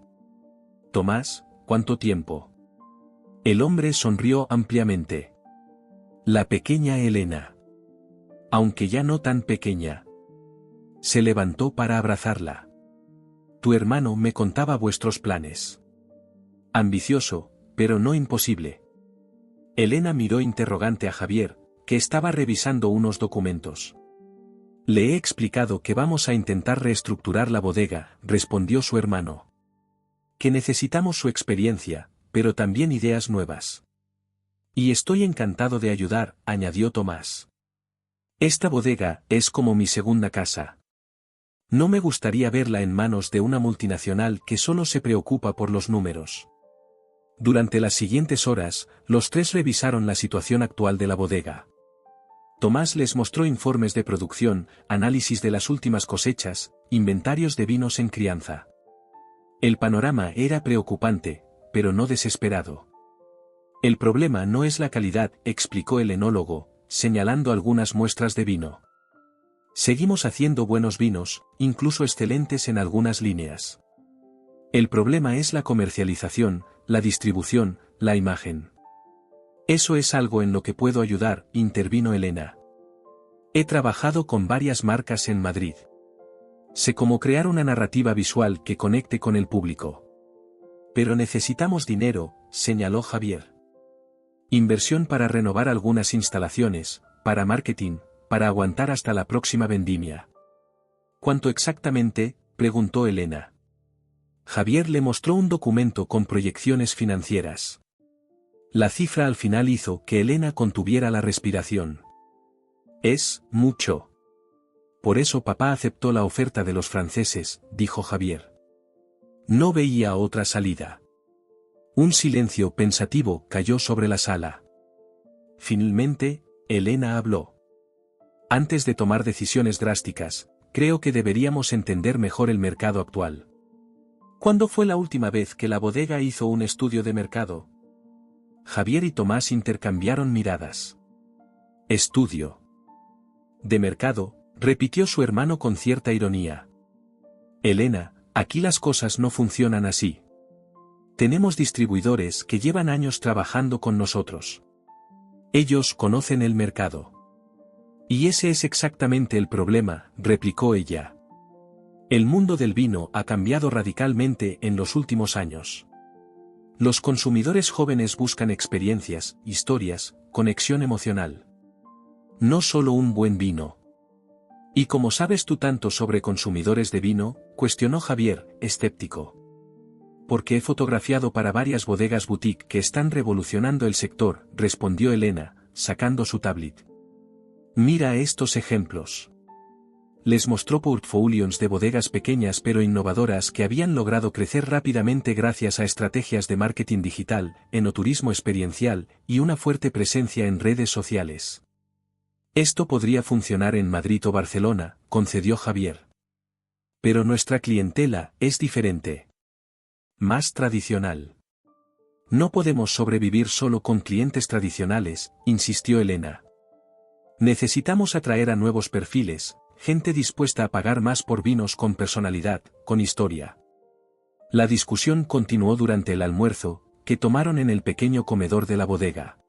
Tomás, ¿cuánto tiempo? El hombre sonrió ampliamente. La pequeña Elena. Aunque ya no tan pequeña. Se levantó para abrazarla. Tu hermano me contaba vuestros planes. Ambicioso, pero no imposible. Elena miró interrogante a Javier, que estaba revisando unos documentos. Le he explicado que vamos a intentar reestructurar la bodega, respondió su hermano. Que necesitamos su experiencia, pero también ideas nuevas. Y estoy encantado de ayudar, añadió Tomás. Esta bodega es como mi segunda casa. No me gustaría verla en manos de una multinacional que solo se preocupa por los números. Durante las siguientes horas, los tres revisaron la situación actual de la bodega. Tomás les mostró informes de producción, análisis de las últimas cosechas, inventarios de vinos en crianza. El panorama era preocupante, pero no desesperado. El problema no es la calidad, explicó el enólogo, señalando algunas muestras de vino. Seguimos haciendo buenos vinos, incluso excelentes en algunas líneas. El problema es la comercialización, la distribución, la imagen. Eso es algo en lo que puedo ayudar, intervino Elena. He trabajado con varias marcas en Madrid. Sé cómo crear una narrativa visual que conecte con el público. Pero necesitamos dinero, señaló Javier. Inversión para renovar algunas instalaciones, para marketing, para aguantar hasta la próxima vendimia. ¿Cuánto exactamente?, preguntó Elena. Javier le mostró un documento con proyecciones financieras. La cifra al final hizo que Elena contuviera la respiración. Es mucho. Por eso papá aceptó la oferta de los franceses, dijo Javier. No veía otra salida. Un silencio pensativo cayó sobre la sala. Finalmente, Elena habló. Antes de tomar decisiones drásticas, creo que deberíamos entender mejor el mercado actual. ¿Cuándo fue la última vez que la bodega hizo un estudio de mercado? Javier y Tomás intercambiaron miradas. Estudio de mercado, repitió su hermano con cierta ironía. Elena, aquí las cosas no funcionan así. Tenemos distribuidores que llevan años trabajando con nosotros. Ellos conocen el mercado. Y ese es exactamente el problema, replicó ella. El mundo del vino ha cambiado radicalmente en los últimos años. Los consumidores jóvenes buscan experiencias, historias, conexión emocional. No solo un buen vino. ¿Y cómo sabes tú tanto sobre consumidores de vino?, cuestionó Javier, escéptico. Porque he fotografiado para varias bodegas boutique que están revolucionando el sector, respondió Elena, sacando su tablet. Mira estos ejemplos. Les mostró portfolios de bodegas pequeñas pero innovadoras que habían logrado crecer rápidamente gracias a estrategias de marketing digital, enoturismo experiencial, y una fuerte presencia en redes sociales. Esto podría funcionar en Madrid o Barcelona, concedió Javier. Pero nuestra clientela es diferente. Más tradicional. No podemos sobrevivir solo con clientes tradicionales, insistió Elena. Necesitamos atraer a nuevos perfiles, gente dispuesta a pagar más por vinos con personalidad, con historia. La discusión continuó durante el almuerzo, que tomaron en el pequeño comedor de la bodega.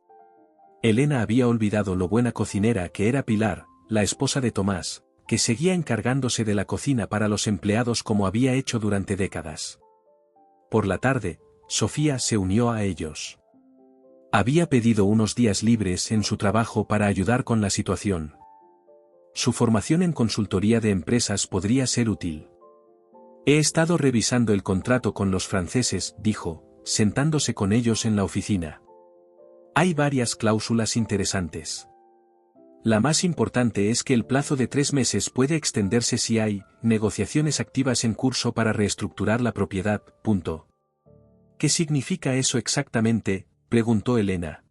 Elena había olvidado lo buena cocinera que era Pilar, la esposa de Tomás, que seguía encargándose de la cocina para los empleados como había hecho durante décadas. Por la tarde, Sofía se unió a ellos. Había pedido unos días libres en su trabajo para ayudar con la situación. Su formación en consultoría de empresas podría ser útil. He estado revisando el contrato con los franceses, dijo, sentándose con ellos en la oficina. Hay varias cláusulas interesantes. La más importante es que el plazo de 3 meses puede extenderse si hay negociaciones activas en curso para reestructurar la propiedad. ¿Qué significa eso exactamente?, preguntó Elena.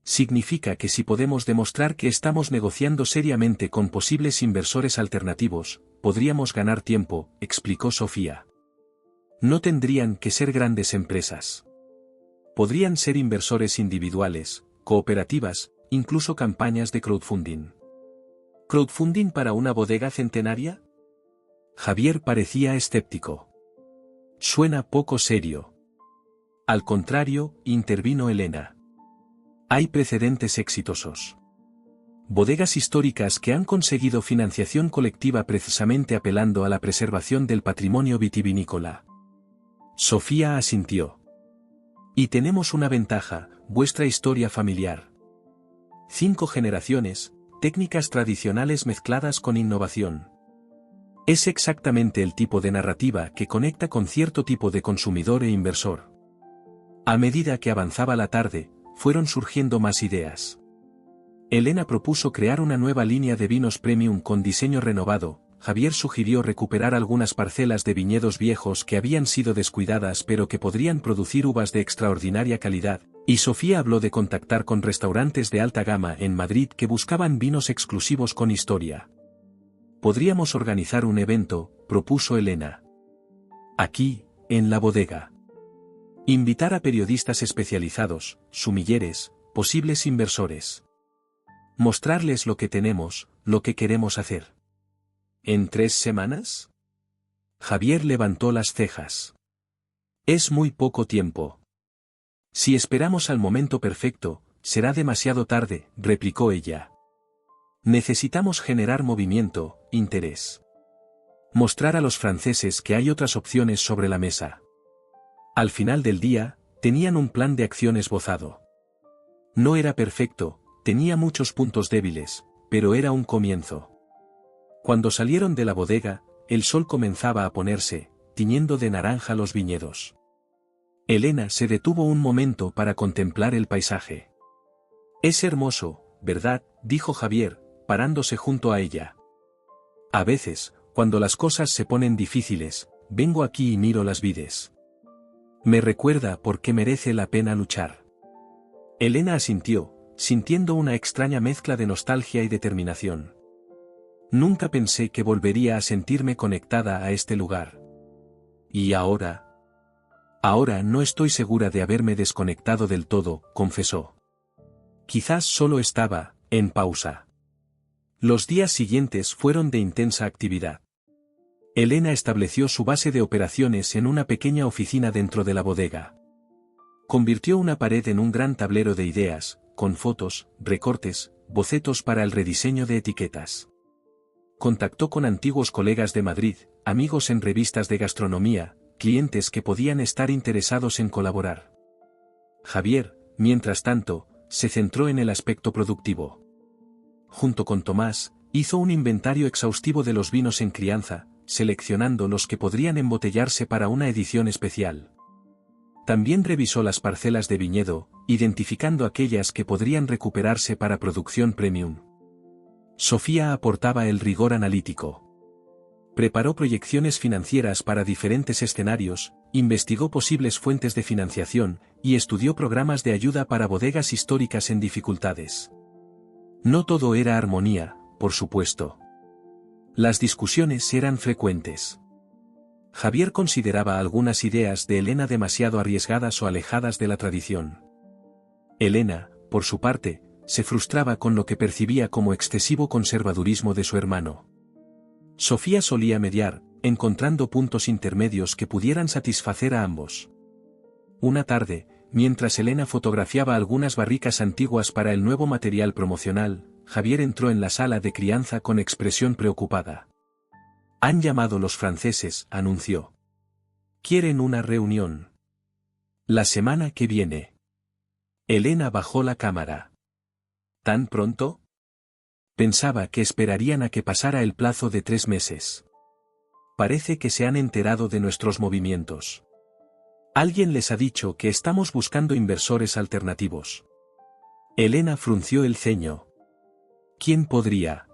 Significa que si podemos demostrar que estamos negociando seriamente con posibles inversores alternativos, podríamos ganar tiempo, explicó Sofía. No tendrían que ser grandes empresas. Podrían ser inversores individuales, cooperativas, incluso campañas de crowdfunding. ¿Crowdfunding para una bodega centenaria? Javier parecía escéptico. Suena poco serio. Al contrario, intervino Elena. Hay precedentes exitosos. Bodegas históricas que han conseguido financiación colectiva precisamente apelando a la preservación del patrimonio vitivinícola. Sofía asintió. Y tenemos una ventaja, vuestra historia familiar. 5 generaciones, técnicas tradicionales mezcladas con innovación. Es exactamente el tipo de narrativa que conecta con cierto tipo de consumidor e inversor. A medida que avanzaba la tarde, fueron surgiendo más ideas. Elena propuso crear una nueva línea de vinos premium con diseño renovado. Javier sugirió recuperar algunas parcelas de viñedos viejos que habían sido descuidadas pero que podrían producir uvas de extraordinaria calidad, y Sofía habló de contactar con restaurantes de alta gama en Madrid que buscaban vinos exclusivos con historia. Podríamos organizar un evento, propuso Elena. Aquí, en la bodega. Invitar a periodistas especializados, sumilleres, posibles inversores. Mostrarles lo que tenemos, lo que queremos hacer. ¿En 3 semanas? Javier levantó las cejas. Es muy poco tiempo. Si esperamos al momento perfecto, será demasiado tarde, replicó ella. Necesitamos generar movimiento, interés. Mostrar a los franceses que hay otras opciones sobre la mesa. Al final del día, tenían un plan de acción esbozado. No era perfecto, tenía muchos puntos débiles, pero era un comienzo. Cuando salieron de la bodega, el sol comenzaba a ponerse, tiñendo de naranja los viñedos. Elena se detuvo un momento para contemplar el paisaje. Es hermoso, ¿verdad?, dijo Javier, parándose junto a ella. A veces, cuando las cosas se ponen difíciles, vengo aquí y miro las vides. Me recuerda por qué merece la pena luchar. Elena asintió, sintiendo una extraña mezcla de nostalgia y determinación. Nunca pensé que volvería a sentirme conectada a este lugar. ¿Y ahora? Ahora no estoy segura de haberme desconectado del todo, confesó. Quizás solo estaba, en pausa. Los días siguientes fueron de intensa actividad. Elena estableció su base de operaciones en una pequeña oficina dentro de la bodega. Convirtió una pared en un gran tablero de ideas, con fotos, recortes, bocetos para el rediseño de etiquetas. Contactó con antiguos colegas de Madrid, amigos en revistas de gastronomía, clientes que podían estar interesados en colaborar. Javier, mientras tanto, se centró en el aspecto productivo. Junto con Tomás, hizo un inventario exhaustivo de los vinos en crianza, seleccionando los que podrían embotellarse para una edición especial. También revisó las parcelas de viñedo, identificando aquellas que podrían recuperarse para producción premium. Sofía aportaba el rigor analítico. Preparó proyecciones financieras para diferentes escenarios, investigó posibles fuentes de financiación, y estudió programas de ayuda para bodegas históricas en dificultades. No todo era armonía, por supuesto. Las discusiones eran frecuentes. Javier consideraba algunas ideas de Elena demasiado arriesgadas o alejadas de la tradición. Elena, por su parte, se frustraba con lo que percibía como excesivo conservadurismo de su hermano. Sofía solía mediar, encontrando puntos intermedios que pudieran satisfacer a ambos. Una tarde, mientras Elena fotografiaba algunas barricas antiguas para el nuevo material promocional, Javier entró en la sala de crianza con expresión preocupada. Han llamado los franceses, anunció. Quieren una reunión. La semana que viene. Elena bajó la cámara. ¿Tan pronto? Pensaba que esperarían a que pasara el plazo de 3 meses. Parece que se han enterado de nuestros movimientos. Alguien les ha dicho que estamos buscando inversores alternativos. Elena frunció el ceño. ¿Quién podría?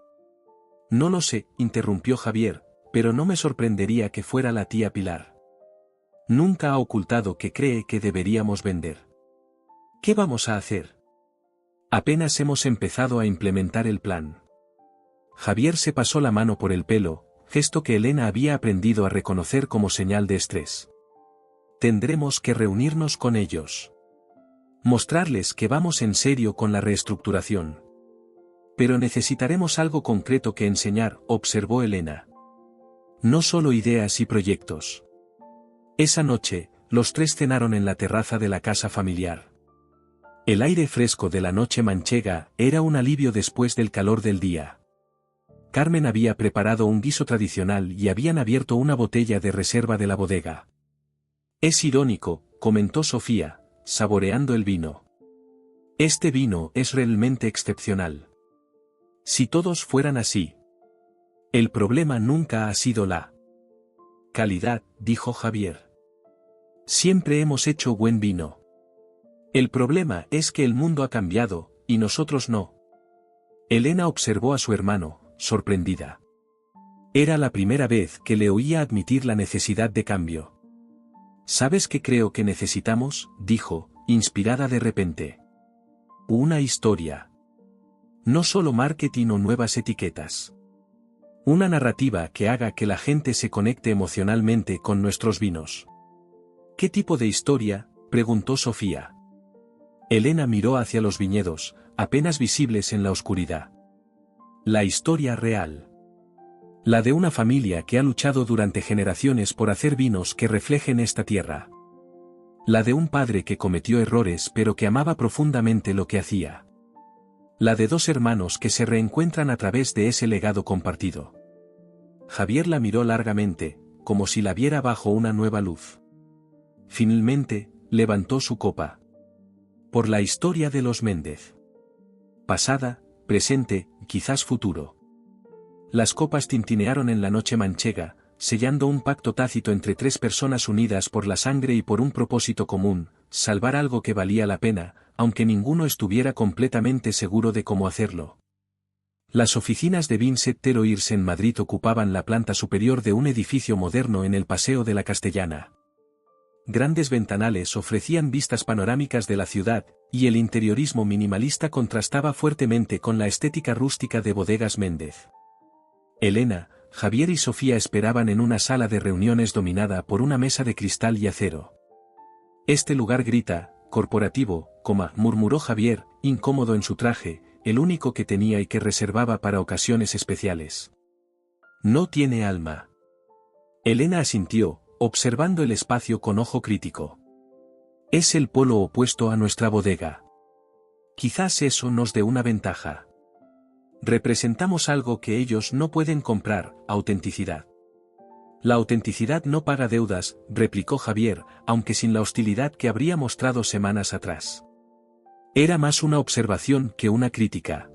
No lo sé, interrumpió Javier, pero no me sorprendería que fuera la tía Pilar. Nunca ha ocultado que cree que deberíamos vender. ¿Qué vamos a hacer? Apenas hemos empezado a implementar el plan. Javier se pasó la mano por el pelo, gesto que Elena había aprendido a reconocer como señal de estrés. Tendremos que reunirnos con ellos. Mostrarles que vamos en serio con la reestructuración. Pero necesitaremos algo concreto que enseñar, observó Elena. No solo ideas y proyectos. Esa noche, los 3 cenaron en la terraza de la casa familiar. El aire fresco de la noche manchega era un alivio después del calor del día. Carmen había preparado un guiso tradicional y habían abierto una botella de reserva de la bodega. Es irónico, comentó Sofía, saboreando el vino. Este vino es realmente excepcional. Si todos fueran así. El problema nunca ha sido la calidad, dijo Javier. Siempre hemos hecho buen vino. El problema es que el mundo ha cambiado, y nosotros no. Elena observó a su hermano, sorprendida. Era la primera vez que le oía admitir la necesidad de cambio. ¿Sabes qué creo que necesitamos?, dijo, inspirada de repente. Una historia. No solo marketing o nuevas etiquetas. Una narrativa que haga que la gente se conecte emocionalmente con nuestros vinos. ¿Qué tipo de historia?, preguntó Sofía. Elena miró hacia los viñedos, apenas visibles en la oscuridad. La historia real. La de una familia que ha luchado durante generaciones por hacer vinos que reflejen esta tierra. La de un padre que cometió errores pero que amaba profundamente lo que hacía. La de dos hermanos que se reencuentran a través de ese legado compartido. Javier la miró largamente, como si la viera bajo una nueva luz. Finalmente, levantó su copa. Por la historia de los Méndez. Pasada, presente, quizás futuro. Las copas tintinearon en la noche manchega, sellando un pacto tácito entre tres personas unidas por la sangre y por un propósito común, salvar algo que valía la pena, aunque ninguno estuviera completamente seguro de cómo hacerlo. Las oficinas de Vincent Teroirs en Madrid ocupaban la planta superior de un edificio moderno en el Paseo de la Castellana. Grandes ventanales ofrecían vistas panorámicas de la ciudad, y el interiorismo minimalista contrastaba fuertemente con la estética rústica de Bodegas Méndez. Elena, Javier y Sofía esperaban en una sala de reuniones dominada por una mesa de cristal y acero. Este lugar grita, corporativo, murmuró Javier, incómodo en su traje, el único que tenía y que reservaba para ocasiones especiales. No tiene alma. Elena asintió, observando el espacio con ojo crítico. Es el polo opuesto a nuestra bodega. Quizás eso nos dé una ventaja. Representamos algo que ellos no pueden comprar, autenticidad. La autenticidad no paga deudas, replicó Javier, aunque sin la hostilidad que habría mostrado semanas atrás. Era más una observación que una crítica.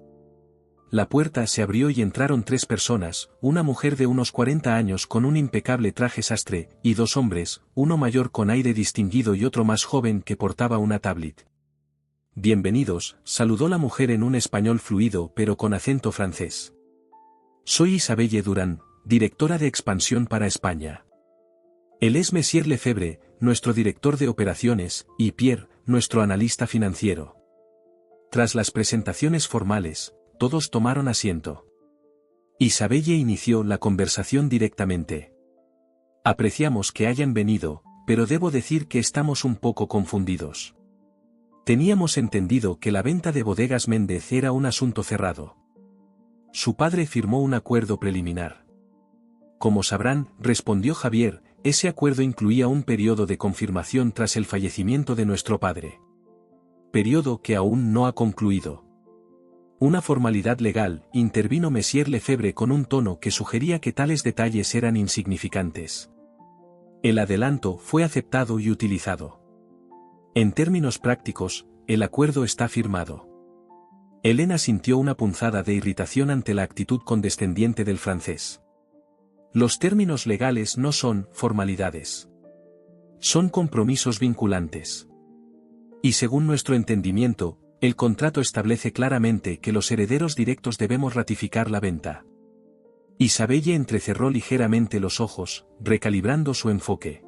La puerta se abrió y entraron tres personas, una mujer de unos 40 años con un impecable traje sastre, y dos hombres, uno mayor con aire distinguido y otro más joven que portaba una tablet. Bienvenidos, saludó la mujer en un español fluido pero con acento francés. Soy Isabelle Durán, directora de expansión para España. Él es Monsieur Lefebvre, nuestro director de operaciones, y Pierre, nuestro analista financiero. Tras las presentaciones formales, todos tomaron asiento. Isabelle inició la conversación directamente. Apreciamos que hayan venido, pero debo decir que estamos un poco confundidos. Teníamos entendido que la venta de Bodegas Méndez era un asunto cerrado. Su padre firmó un acuerdo preliminar. Como sabrán, respondió Javier, ese acuerdo incluía un periodo de confirmación tras el fallecimiento de nuestro padre. Periodo que aún no ha concluido. Una formalidad legal, intervino Monsieur Lefebvre con un tono que sugería que tales detalles eran insignificantes. El adelanto fue aceptado y utilizado. En términos prácticos, el acuerdo está firmado. Elena sintió una punzada de irritación ante la actitud condescendiente del francés. Los términos legales no son formalidades. Son compromisos vinculantes. Y según nuestro entendimiento, el contrato establece claramente que los herederos directos debemos ratificar la venta. Isabelle entrecerró ligeramente los ojos, recalibrando su enfoque.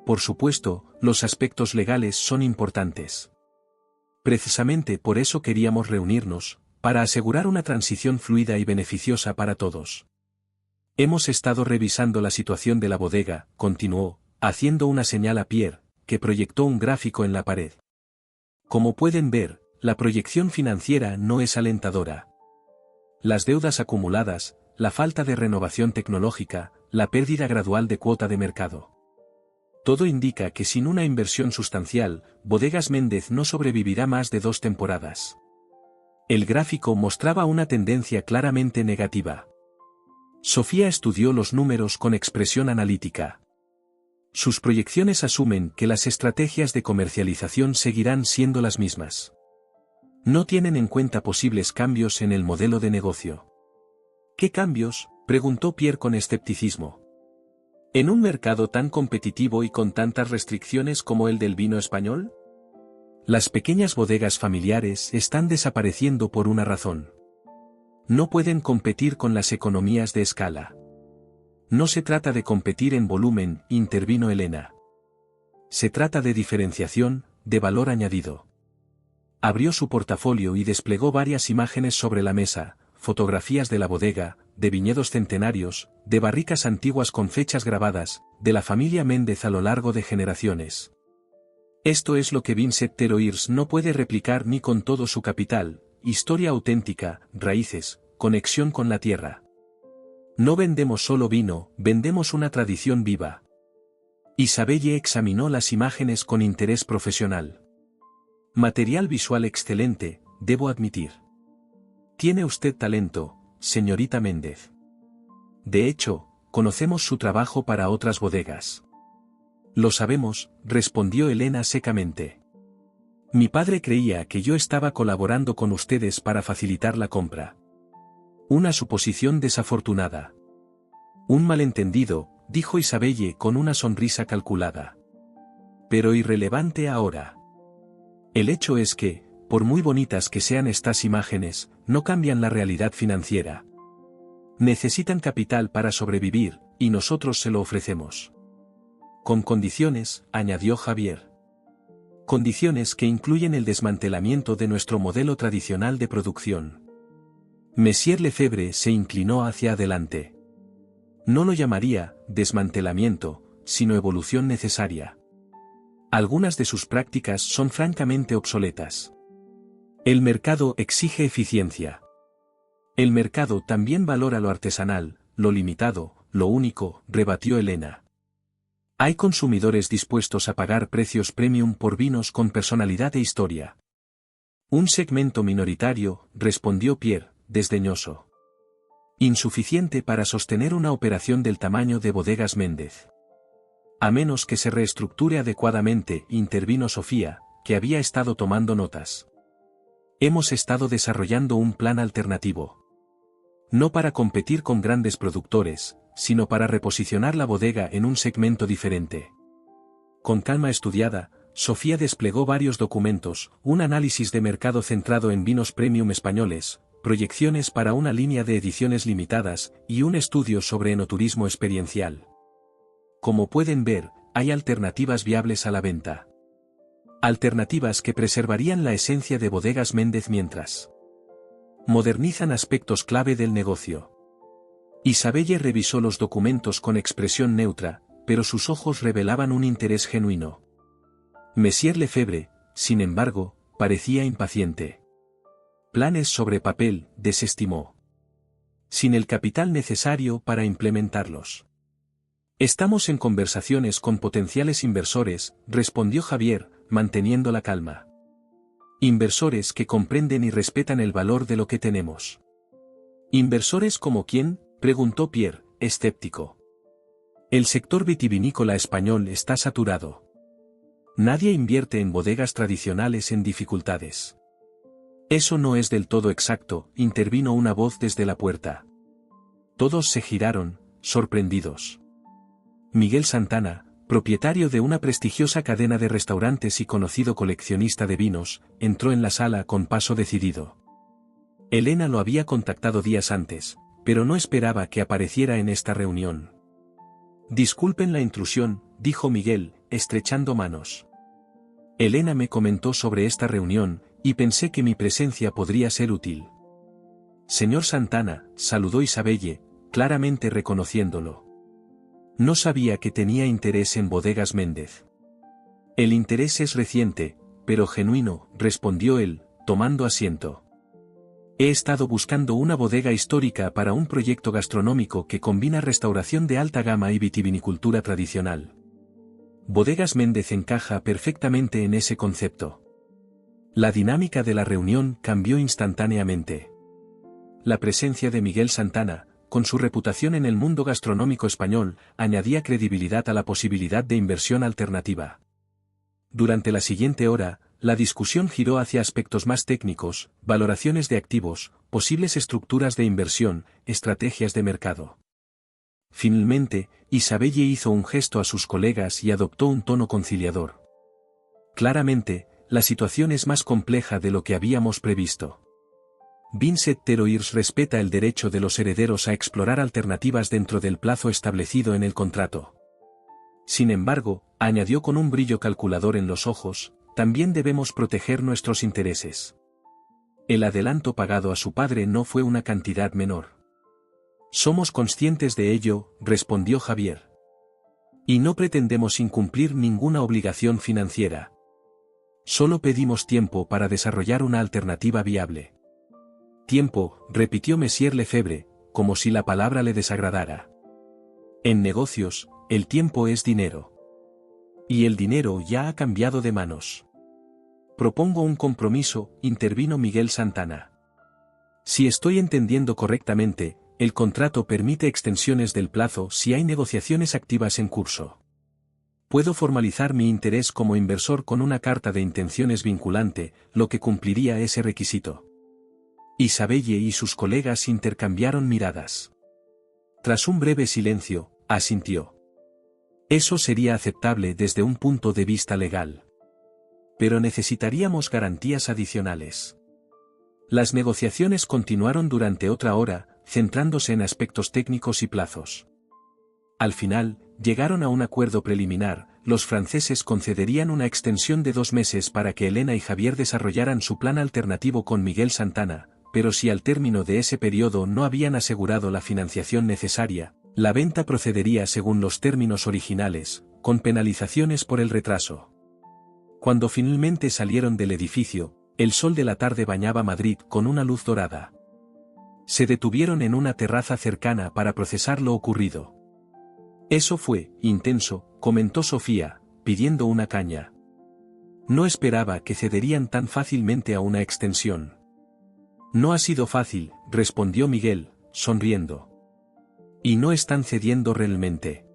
Por supuesto, los aspectos legales son importantes. Precisamente por eso queríamos reunirnos, para asegurar una transición fluida y beneficiosa para todos. Hemos estado revisando la situación de la bodega, continuó, haciendo una señal a Pierre, que proyectó un gráfico en la pared. Como pueden ver, la proyección financiera no es alentadora. Las deudas acumuladas, la falta de renovación tecnológica, la pérdida gradual de cuota de mercado. Todo indica que sin una inversión sustancial, Bodegas Méndez no sobrevivirá más de 2 temporadas. El gráfico mostraba una tendencia claramente negativa. Sofía estudió los números con expresión analítica. Sus proyecciones asumen que las estrategias de comercialización seguirán siendo las mismas. No tienen en cuenta posibles cambios en el modelo de negocio. ¿Qué cambios?, preguntó Pierre con escepticismo. ¿En un mercado tan competitivo y con tantas restricciones como el del vino español? Las pequeñas bodegas familiares están desapareciendo por una razón. No pueden competir con las economías de escala. No se trata de competir en volumen, intervino Elena. Se trata de diferenciación, de valor añadido. Abrió su portafolio y desplegó varias imágenes sobre la mesa, fotografías de la bodega, de viñedos centenarios, de barricas antiguas con fechas grabadas, de la familia Méndez a lo largo de generaciones. Esto es lo que Vincent Teroirs no puede replicar ni con todo su capital, historia auténtica, raíces, conexión con la tierra. No vendemos solo vino, vendemos una tradición viva. Isabelle examinó las imágenes con interés profesional. Material visual excelente, debo admitir. Tiene usted talento, señorita Méndez. De hecho, conocemos su trabajo para otras bodegas. Lo sabemos, respondió Elena secamente. Mi padre creía que yo estaba colaborando con ustedes para facilitar la compra. Una suposición desafortunada. Un malentendido, dijo Isabelle con una sonrisa calculada. Pero irrelevante ahora. El hecho es que, por muy bonitas que sean estas imágenes, no cambian la realidad financiera. Necesitan capital para sobrevivir, y nosotros se lo ofrecemos. Con condiciones, añadió Javier. Condiciones que incluyen el desmantelamiento de nuestro modelo tradicional de producción. Monsieur Lefebvre se inclinó hacia adelante. No lo llamaría desmantelamiento, sino evolución necesaria. Algunas de sus prácticas son francamente obsoletas. El mercado exige eficiencia. El mercado también valora lo artesanal, lo limitado, lo único, rebatió Elena. Hay consumidores dispuestos a pagar precios premium por vinos con personalidad e historia. Un segmento minoritario, respondió Pierre, desdeñoso. Insuficiente para sostener una operación del tamaño de Bodegas Méndez. A menos que se reestructure adecuadamente, intervino Sofía, que había estado tomando notas. Hemos estado desarrollando un plan alternativo. No para competir con grandes productores, sino para reposicionar la bodega en un segmento diferente. Con calma estudiada, Sofía desplegó varios documentos, un análisis de mercado centrado en vinos premium españoles, proyecciones para una línea de ediciones limitadas, y un estudio sobre enoturismo experiencial. Como pueden ver, hay alternativas viables a la venta. Alternativas que preservarían la esencia de Bodegas Méndez mientras modernizan aspectos clave del negocio. Isabelle revisó los documentos con expresión neutra, pero sus ojos revelaban un interés genuino. Monsieur Lefebvre, sin embargo, parecía impaciente. Planes sobre papel, desestimó. Sin el capital necesario para implementarlos. Estamos en conversaciones con potenciales inversores, respondió Javier, manteniendo la calma. Inversores que comprenden y respetan el valor de lo que tenemos. ¿Inversores como quién?, preguntó Pierre, escéptico. El sector vitivinícola español está saturado. Nadie invierte en bodegas tradicionales en dificultades. Eso no es del todo exacto, intervino una voz desde la puerta. Todos se giraron, sorprendidos. Miguel Santana, propietario de una prestigiosa cadena de restaurantes y conocido coleccionista de vinos, entró en la sala con paso decidido. Elena lo había contactado días antes, pero no esperaba que apareciera en esta reunión. Disculpen la intrusión, dijo Miguel, estrechando manos. Elena me comentó sobre esta reunión, y pensé que mi presencia podría ser útil. Señor Santana, saludó Isabelle, claramente reconociéndolo. No sabía que tenía interés en Bodegas Méndez. El interés es reciente, pero genuino, respondió él, tomando asiento. He estado buscando una bodega histórica para un proyecto gastronómico que combina restauración de alta gama y vitivinicultura tradicional. Bodegas Méndez encaja perfectamente en ese concepto. La dinámica de la reunión cambió instantáneamente. La presencia de Miguel Santana, con su reputación en el mundo gastronómico español, añadía credibilidad a la posibilidad de inversión alternativa. Durante la siguiente hora, la discusión giró hacia aspectos más técnicos, valoraciones de activos, posibles estructuras de inversión, estrategias de mercado. Finalmente, Isabelle hizo un gesto a sus colegas y adoptó un tono conciliador. Claramente, la situación es más compleja de lo que habíamos previsto. Vincent Teroirs respeta el derecho de los herederos a explorar alternativas dentro del plazo establecido en el contrato. Sin embargo, añadió con un brillo calculador en los ojos, también debemos proteger nuestros intereses. El adelanto pagado a su padre no fue una cantidad menor. Somos conscientes de ello, respondió Javier. Y no pretendemos incumplir ninguna obligación financiera. Solo pedimos tiempo para desarrollar una alternativa viable. Tiempo, repitió Monsieur Lefebvre, como si la palabra le desagradara. En negocios, el tiempo es dinero. Y el dinero ya ha cambiado de manos. Propongo un compromiso, intervino Miguel Santana. Si estoy entendiendo correctamente, el contrato permite extensiones del plazo si hay negociaciones activas en curso. Puedo formalizar mi interés como inversor con una carta de intenciones vinculante, lo que cumpliría ese requisito. Isabelle y sus colegas intercambiaron miradas. Tras un breve silencio, asintió. Eso sería aceptable desde un punto de vista legal. Pero necesitaríamos garantías adicionales. Las negociaciones continuaron durante otra hora, centrándose en aspectos técnicos y plazos. Al final, llegaron a un acuerdo preliminar. Los franceses concederían una extensión de 2 meses para que Elena y Javier desarrollaran su plan alternativo con Miguel Santana, pero si al término de ese periodo no habían asegurado la financiación necesaria, la venta procedería según los términos originales, con penalizaciones por el retraso. Cuando finalmente salieron del edificio, el sol de la tarde bañaba Madrid con una luz dorada. Se detuvieron en una terraza cercana para procesar lo ocurrido. Eso fue intenso, comentó Sofía, pidiendo una caña. No esperaba que cederían tan fácilmente a una extensión. No ha sido fácil, respondió Miguel, sonriendo. Y no están cediendo realmente.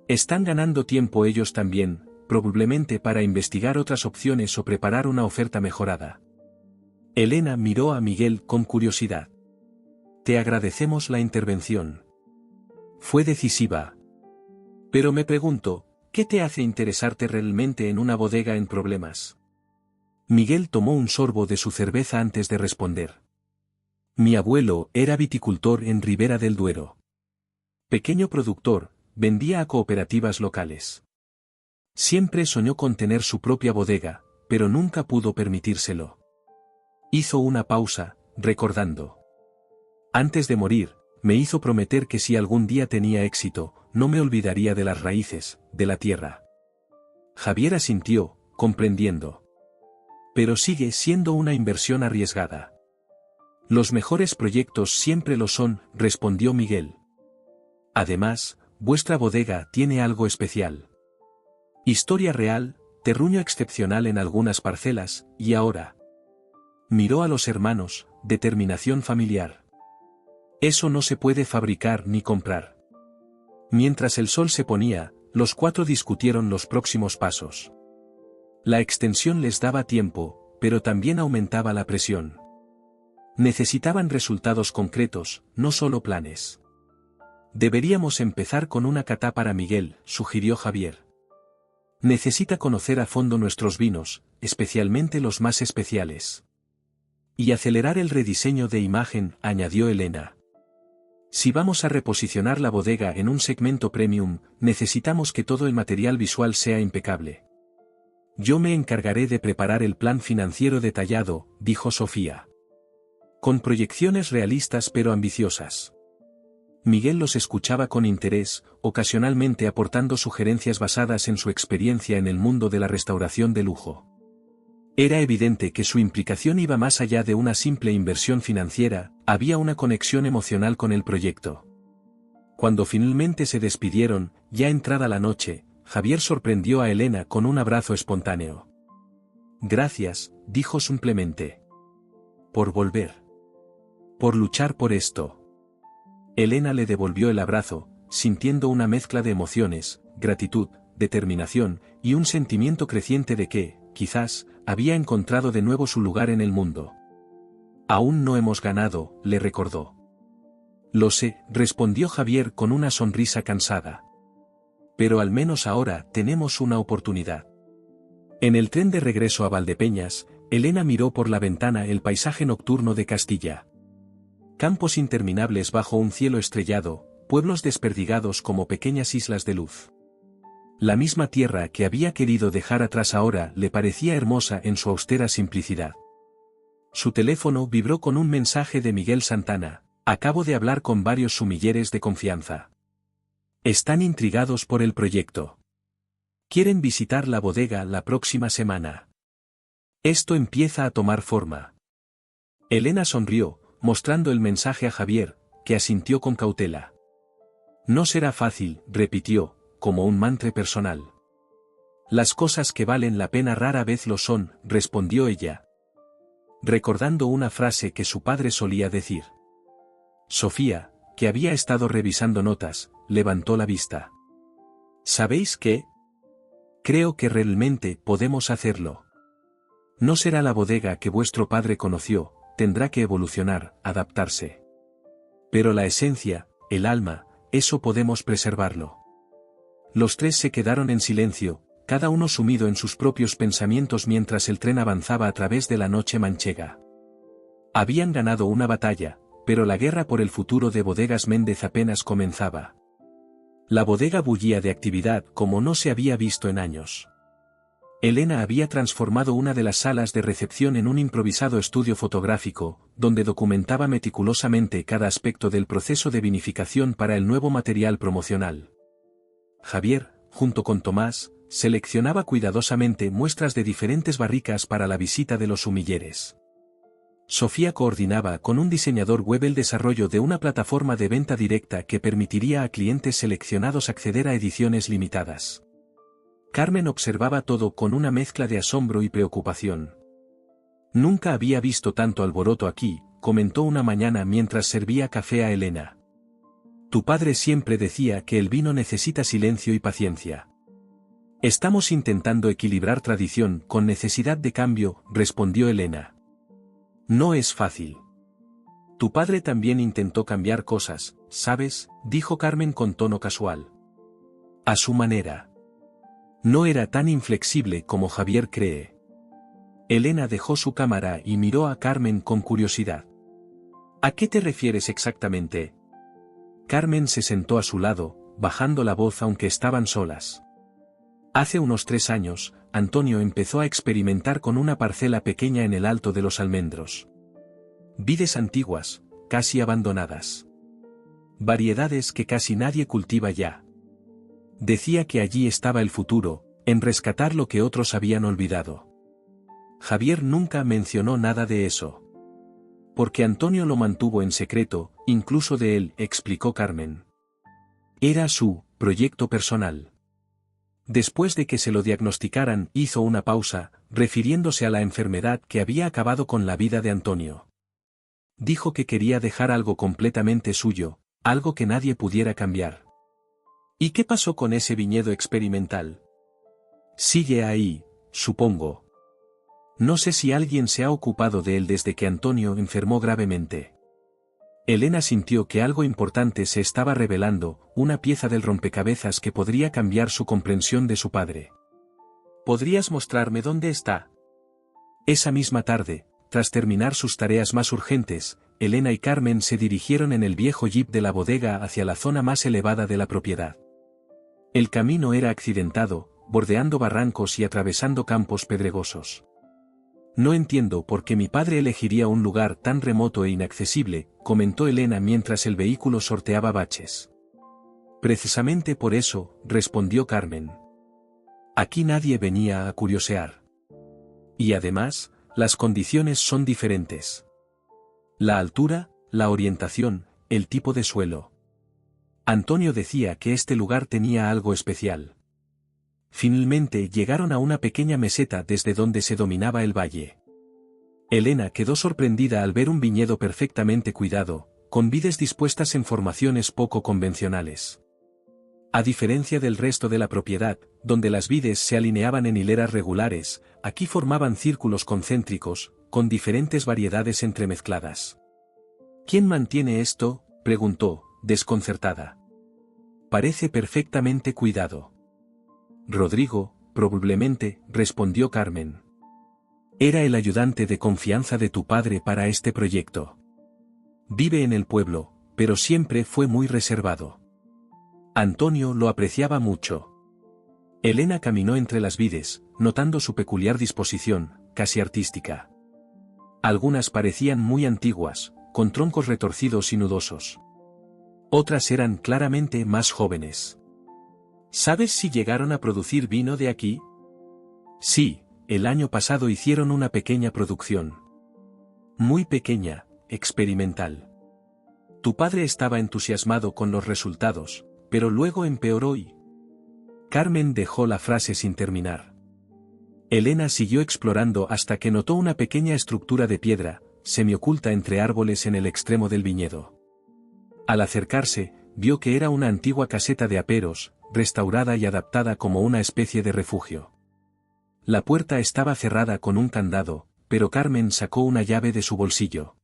Están ganando tiempo ellos también, probablemente para investigar otras opciones o preparar una oferta mejorada. Elena miró a Miguel con curiosidad. Te agradecemos la intervención. Fue decisiva. Pero me pregunto, ¿qué te hace interesarte realmente en una bodega en problemas? Miguel tomó un sorbo de su cerveza antes de responder. Mi abuelo era viticultor en Ribera del Duero. Pequeño productor, vendía a cooperativas locales. Siempre soñó con tener su propia bodega, pero nunca pudo permitírselo. Hizo una pausa, recordando. Antes de morir, me hizo prometer que si algún día tenía éxito, no me olvidaría de las raíces, de la tierra. Javier asintió, comprendiendo. Pero sigue siendo una inversión arriesgada. Los mejores proyectos siempre lo son, respondió Miguel. Además, vuestra bodega tiene algo especial. Historia real, terruño excepcional en algunas parcelas, y ahora. Miró a los hermanos, determinación familiar. Eso no se puede fabricar ni comprar. Mientras el sol se ponía, los 4 discutieron los próximos pasos. La extensión les daba tiempo, pero también aumentaba la presión. Necesitaban resultados concretos, no solo planes. Deberíamos empezar con una cata para Miguel, sugirió Javier. Necesita conocer a fondo nuestros vinos, especialmente los más especiales. Y acelerar el rediseño de imagen, añadió Elena. Si vamos a reposicionar la bodega en un segmento premium, necesitamos que todo el material visual sea impecable. Yo me encargaré de preparar el plan financiero detallado, dijo Sofía. Con proyecciones realistas pero ambiciosas. Miguel los escuchaba con interés, ocasionalmente aportando sugerencias basadas en su experiencia en el mundo de la restauración de lujo. Era evidente que su implicación iba más allá de una simple inversión financiera, había una conexión emocional con el proyecto. Cuando finalmente se despidieron, ya entrada la noche, Javier sorprendió a Elena con un abrazo espontáneo. Gracias, dijo simplemente. Por volver. Por luchar por esto. Elena le devolvió el abrazo, sintiendo una mezcla de emociones, gratitud, determinación, y un sentimiento creciente de que, quizás, había encontrado de nuevo su lugar en el mundo. Aún no hemos ganado, le recordó. Lo sé, respondió Javier con una sonrisa cansada. Pero al menos ahora tenemos una oportunidad. En el tren de regreso a Valdepeñas, Elena miró por la ventana el paisaje nocturno de Castilla. Campos interminables bajo un cielo estrellado, pueblos desperdigados como pequeñas islas de luz. La misma tierra que había querido dejar atrás ahora le parecía hermosa en su austera simplicidad. Su teléfono vibró con un mensaje de Miguel Santana. Acabo de hablar con varios sumilleres de confianza. Están intrigados por el proyecto. Quieren visitar la bodega la próxima semana. Esto empieza a tomar forma. Elena sonrió, mostrando el mensaje a Javier, que asintió con cautela. No será fácil, repitió, como un mantra personal. Las cosas que valen la pena rara vez lo son, respondió ella, recordando una frase que su padre solía decir. Sofía, que había estado revisando notas, levantó la vista. ¿Sabéis qué? Creo que realmente podemos hacerlo. No será la bodega que vuestro padre conoció, tendrá que evolucionar, adaptarse. Pero la esencia, el alma, eso podemos preservarlo. Los tres se quedaron en silencio, cada uno sumido en sus propios pensamientos mientras el tren avanzaba a través de la noche manchega. Habían ganado una batalla, pero la guerra por el futuro de Bodegas Méndez apenas comenzaba. La bodega bullía de actividad como no se había visto en años. Elena había transformado una de las salas de recepción en un improvisado estudio fotográfico, donde documentaba meticulosamente cada aspecto del proceso de vinificación para el nuevo material promocional. Javier, junto con Tomás, seleccionaba cuidadosamente muestras de diferentes barricas para la visita de los sumilleres. Sofía coordinaba con un diseñador web el desarrollo de una plataforma de venta directa que permitiría a clientes seleccionados acceder a ediciones limitadas. Carmen observaba todo con una mezcla de asombro y preocupación. Nunca había visto tanto alboroto aquí, comentó una mañana mientras servía café a Elena. Tu padre siempre decía que el vino necesita silencio y paciencia. Estamos intentando equilibrar tradición con necesidad de cambio, respondió Elena. No es fácil. Tu padre también intentó cambiar cosas, ¿sabes?, dijo Carmen con tono casual. A su manera. No era tan inflexible como Javier cree. Elena dejó su cámara y miró a Carmen con curiosidad. ¿A qué te refieres exactamente? Carmen se sentó a su lado, bajando la voz aunque estaban solas. Hace unos 3 años, Antonio empezó a experimentar con una parcela pequeña en el Alto de los Almendros. Vides antiguas, casi abandonadas. Variedades que casi nadie cultiva ya. Decía que allí estaba el futuro, en rescatar lo que otros habían olvidado. Javier nunca mencionó nada de eso. Porque Antonio lo mantuvo en secreto, incluso de él, explicó Carmen. Era su proyecto personal. Después de que se lo diagnosticaran, hizo una pausa, refiriéndose a la enfermedad que había acabado con la vida de Antonio. Dijo que quería dejar algo completamente suyo, algo que nadie pudiera cambiar. ¿Y qué pasó con ese viñedo experimental? Sigue ahí, supongo. No sé si alguien se ha ocupado de él desde que Antonio enfermó gravemente. Elena sintió que algo importante se estaba revelando, una pieza del rompecabezas que podría cambiar su comprensión de su padre. ¿Podrías mostrarme dónde está? Esa misma tarde, tras terminar sus tareas más urgentes, Elena y Carmen se dirigieron en el viejo jeep de la bodega hacia la zona más elevada de la propiedad. El camino era accidentado, bordeando barrancos y atravesando campos pedregosos. No entiendo por qué mi padre elegiría un lugar tan remoto e inaccesible, comentó Elena mientras el vehículo sorteaba baches. Precisamente por eso, respondió Carmen. Aquí nadie venía a curiosear. Y además, las condiciones son diferentes. La altura, la orientación, el tipo de suelo. Antonio decía que este lugar tenía algo especial. Finalmente llegaron a una pequeña meseta desde donde se dominaba el valle. Elena quedó sorprendida al ver un viñedo perfectamente cuidado, con vides dispuestas en formaciones poco convencionales. A diferencia del resto de la propiedad, donde las vides se alineaban en hileras regulares, aquí formaban círculos concéntricos, con diferentes variedades entremezcladas. ¿Quién mantiene esto?, preguntó, desconcertada. Parece perfectamente cuidado. Rodrigo, probablemente, respondió Carmen. Era el ayudante de confianza de tu padre para este proyecto. Vive en el pueblo, pero siempre fue muy reservado. Antonio lo apreciaba mucho. Elena caminó entre las vides, notando su peculiar disposición, casi artística. Algunas parecían muy antiguas, con troncos retorcidos y nudosos. Otras eran claramente más jóvenes. ¿Sabes si llegaron a producir vino de aquí? Sí, el año pasado hicieron una pequeña producción. Muy pequeña, experimental. Tu padre estaba entusiasmado con los resultados, pero luego empeoró y... Carmen dejó la frase sin terminar. Elena siguió explorando hasta que notó una pequeña estructura de piedra, semioculta entre árboles en el extremo del viñedo. Al acercarse, vio que era una antigua caseta de aperos, restaurada y adaptada como una especie de refugio. La puerta estaba cerrada con un candado, pero Carmen sacó una llave de su bolsillo.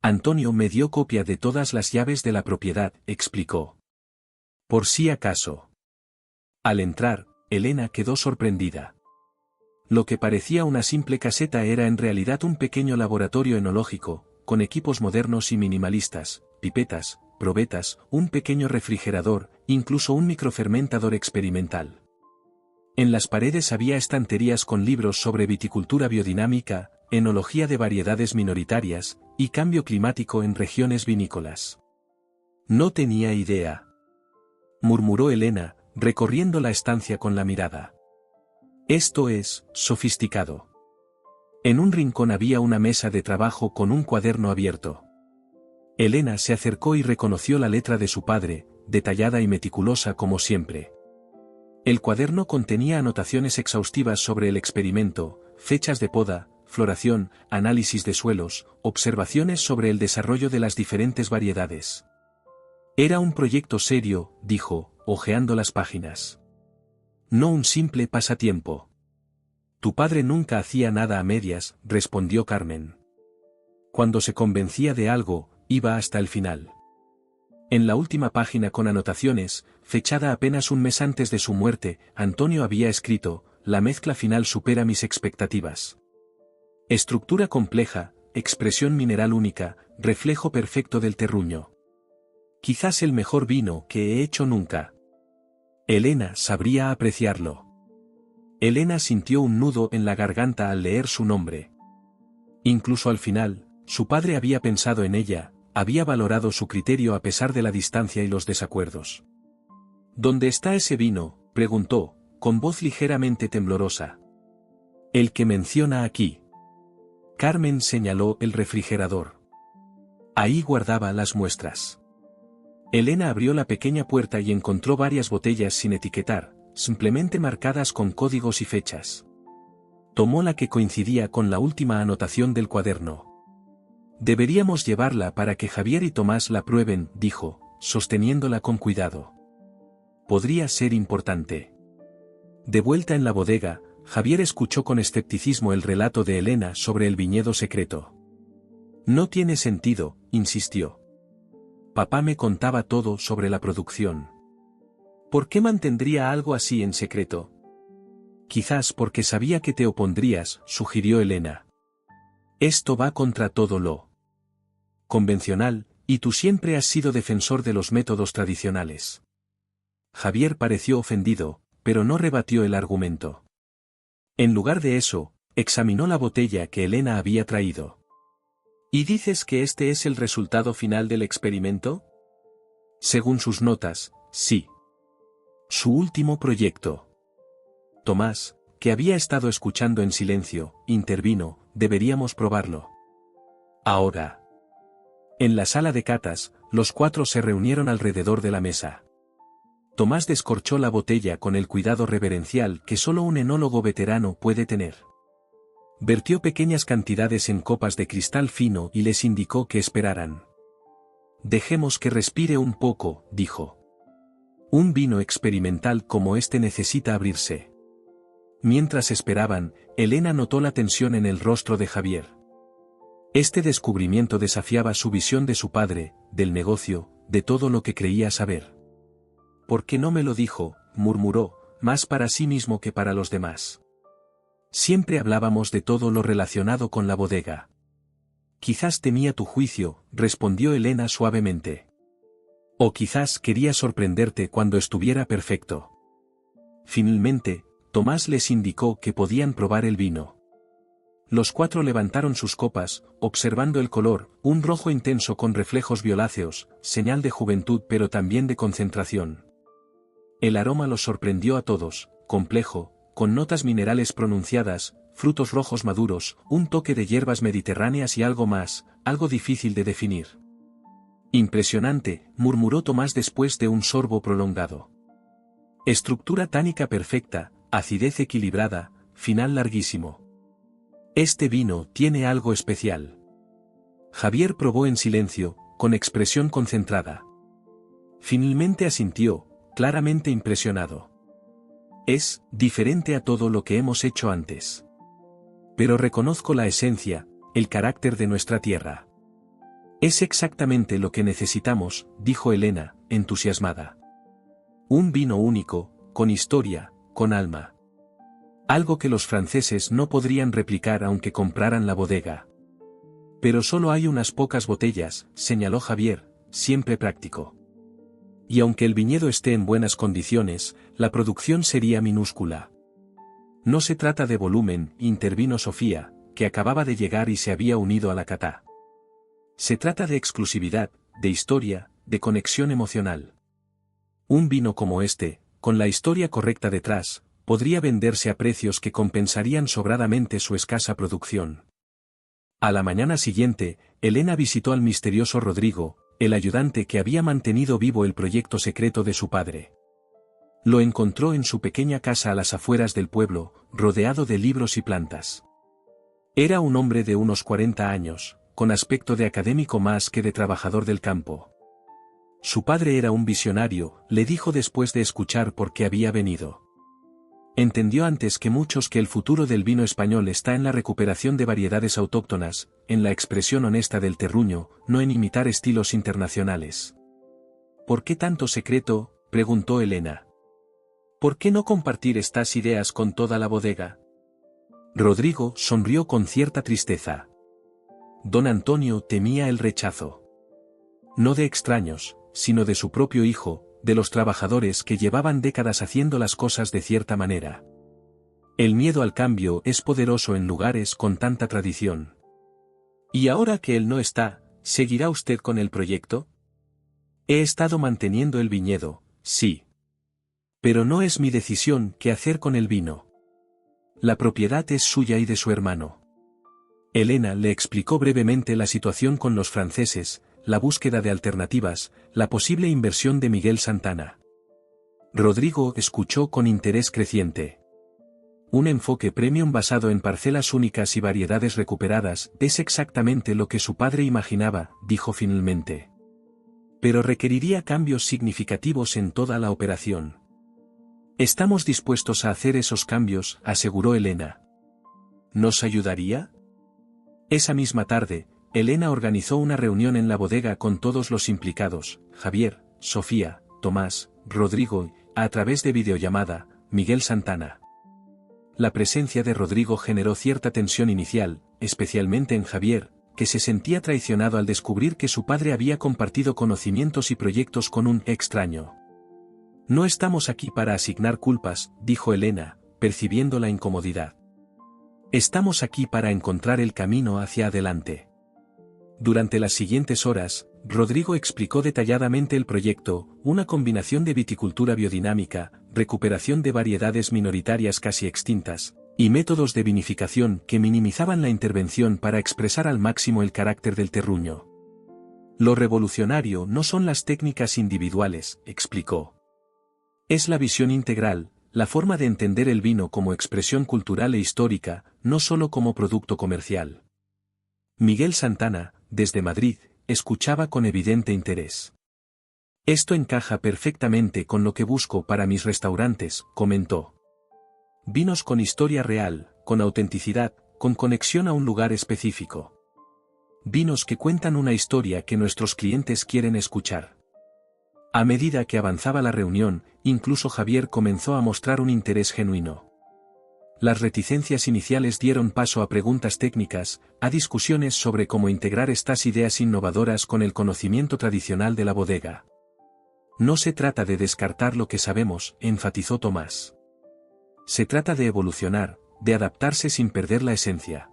Antonio me dio copia de todas las llaves de la propiedad, explicó. Por si acaso. Al entrar, Elena quedó sorprendida. Lo que parecía una simple caseta era en realidad un pequeño laboratorio enológico, con equipos modernos y minimalistas, pipetas, probetas, un pequeño refrigerador, incluso un microfermentador experimental. En las paredes había estanterías con libros sobre viticultura biodinámica, enología de variedades minoritarias, y cambio climático en regiones vinícolas. No tenía idea, murmuró Elena, recorriendo la estancia con la mirada. Esto es sofisticado. En un rincón había una mesa de trabajo con un cuaderno abierto. Elena se acercó y reconoció la letra de su padre, detallada y meticulosa como siempre. El cuaderno contenía anotaciones exhaustivas sobre el experimento, fechas de poda, floración, análisis de suelos, observaciones sobre el desarrollo de las diferentes variedades. Era un proyecto serio, dijo, hojeando las páginas. No un simple pasatiempo. Tu padre nunca hacía nada a medias, respondió Carmen. Cuando se convencía de algo, iba hasta el final. En la última página con anotaciones, fechada apenas un mes antes de su muerte, Antonio había escrito, la mezcla final supera mis expectativas. Estructura compleja, expresión mineral única, reflejo perfecto del terruño. Quizás el mejor vino que he hecho nunca. Elena sabría apreciarlo. Elena sintió un nudo en la garganta al leer su nombre. Incluso al final, su padre había pensado en ella, había valorado su criterio a pesar de la distancia y los desacuerdos. ¿Dónde está ese vino?, preguntó, con voz ligeramente temblorosa. El que menciona aquí. Carmen señaló el refrigerador. Ahí guardaba las muestras. Elena abrió la pequeña puerta y encontró varias botellas sin etiquetar, simplemente marcadas con códigos y fechas. Tomó la que coincidía con la última anotación del cuaderno. Deberíamos llevarla para que Javier y Tomás la prueben, dijo, sosteniéndola con cuidado. Podría ser importante. De vuelta en la bodega, Javier escuchó con escepticismo el relato de Elena sobre el viñedo secreto. No tiene sentido, insistió. Papá me contaba todo sobre la producción. ¿Por qué mantendría algo así en secreto? Quizás porque sabía que te opondrías, sugirió Elena. Esto va contra todo lo convencional, y tú siempre has sido defensor de los métodos tradicionales. Javier pareció ofendido, pero no rebatió el argumento. En lugar de eso, examinó la botella que Elena había traído. ¿Y dices que este es el resultado final del experimento? Según sus notas, sí. Su último proyecto. Tomás, que había estado escuchando en silencio, intervino, deberíamos probarlo. Ahora. En la sala de catas, los cuatro se reunieron alrededor de la mesa. Tomás descorchó la botella con el cuidado reverencial que solo un enólogo veterano puede tener. Vertió pequeñas cantidades en copas de cristal fino y les indicó que esperaran. Dejemos que respire un poco, dijo. Un vino experimental como este necesita abrirse. Mientras esperaban, Elena notó la tensión en el rostro de Javier. Este descubrimiento desafiaba su visión de su padre, del negocio, de todo lo que creía saber. ¿Por qué no me lo dijo?, murmuró, más para sí mismo que para los demás. Siempre hablábamos de todo lo relacionado con la bodega. Quizás temía tu juicio, respondió Elena suavemente. O quizás quería sorprenderte cuando estuviera perfecto. Finalmente, Tomás les indicó que podían probar el vino. Los cuatro levantaron sus copas, observando el color, un rojo intenso con reflejos violáceos, señal de juventud pero también de concentración. El aroma los sorprendió a todos, complejo, con notas minerales pronunciadas, frutos rojos maduros, un toque de hierbas mediterráneas y algo más, algo difícil de definir. Impresionante, murmuró Tomás después de un sorbo prolongado. Estructura tánica perfecta, acidez equilibrada, final larguísimo. Este vino tiene algo especial. Javier probó en silencio, con expresión concentrada. Finalmente asintió, claramente impresionado. Es diferente a todo lo que hemos hecho antes. Pero reconozco la esencia, el carácter de nuestra tierra. Es exactamente lo que necesitamos, dijo Elena, entusiasmada. Un vino único, con historia, con alma. Algo que los franceses no podrían replicar aunque compraran la bodega. Pero solo hay unas pocas botellas, señaló Javier, siempre práctico. Y aunque el viñedo esté en buenas condiciones, la producción sería minúscula. No se trata de volumen, intervino Sofía, que acababa de llegar y se había unido a la cata. Se trata de exclusividad, de historia, de conexión emocional. Un vino como este, con la historia correcta detrás, podría venderse a precios que compensarían sobradamente su escasa producción. A la mañana siguiente, Elena visitó al misterioso Rodrigo, el ayudante que había mantenido vivo el proyecto secreto de su padre. Lo encontró en su pequeña casa a las afueras del pueblo, rodeado de libros y plantas. Era un hombre de unos 40 años, con aspecto de académico más que de trabajador del campo. Su padre era un visionario, le dijo después de escuchar por qué había venido. Entendió antes que muchos que el futuro del vino español está en la recuperación de variedades autóctonas, en la expresión honesta del terruño, no en imitar estilos internacionales. ¿Por qué tanto secreto?, preguntó Elena. ¿Por qué no compartir estas ideas con toda la bodega? Rodrigo sonrió con cierta tristeza. Don Antonio temía el rechazo. No de extraños, sino de su propio hijo, de los trabajadores que llevaban décadas haciendo las cosas de cierta manera. El miedo al cambio es poderoso en lugares con tanta tradición. ¿Y ahora que él no está, seguirá usted con el proyecto? He estado manteniendo el viñedo, sí. Pero no es mi decisión qué hacer con el vino. La propiedad es suya y de su hermano. Elena le explicó brevemente la situación con los franceses, la búsqueda de alternativas, la posible inversión de Miguel Santana. Rodrigo escuchó con interés creciente. Un enfoque premium basado en parcelas únicas y variedades recuperadas es exactamente lo que su padre imaginaba, dijo finalmente. Pero requeriría cambios significativos en toda la operación. Estamos dispuestos a hacer esos cambios, aseguró Elena. ¿Nos ayudaría? Esa misma tarde, Elena organizó una reunión en la bodega con todos los implicados, Javier, Sofía, Tomás, Rodrigo y, a través de videollamada, Miguel Santana. La presencia de Rodrigo generó cierta tensión inicial, especialmente en Javier, que se sentía traicionado al descubrir que su padre había compartido conocimientos y proyectos con un extraño. No estamos aquí para asignar culpas, dijo Elena, percibiendo la incomodidad. Estamos aquí para encontrar el camino hacia adelante. Durante las siguientes horas, Rodrigo explicó detalladamente el proyecto, una combinación de viticultura biodinámica, recuperación de variedades minoritarias casi extintas, y métodos de vinificación que minimizaban la intervención para expresar al máximo el carácter del terruño. Lo revolucionario no son las técnicas individuales, explicó. Es la visión integral, la forma de entender el vino como expresión cultural e histórica, no solo como producto comercial. Miguel Santana, desde Madrid, escuchaba con evidente interés. Esto encaja perfectamente con lo que busco para mis restaurantes, comentó. Vinos con historia real, con autenticidad, con conexión a un lugar específico. Vinos que cuentan una historia que nuestros clientes quieren escuchar. A medida que avanzaba la reunión, incluso Javier comenzó a mostrar un interés genuino. Las reticencias iniciales dieron paso a preguntas técnicas, a discusiones sobre cómo integrar estas ideas innovadoras con el conocimiento tradicional de la bodega. No se trata de descartar lo que sabemos, enfatizó Tomás. Se trata de evolucionar, de adaptarse sin perder la esencia.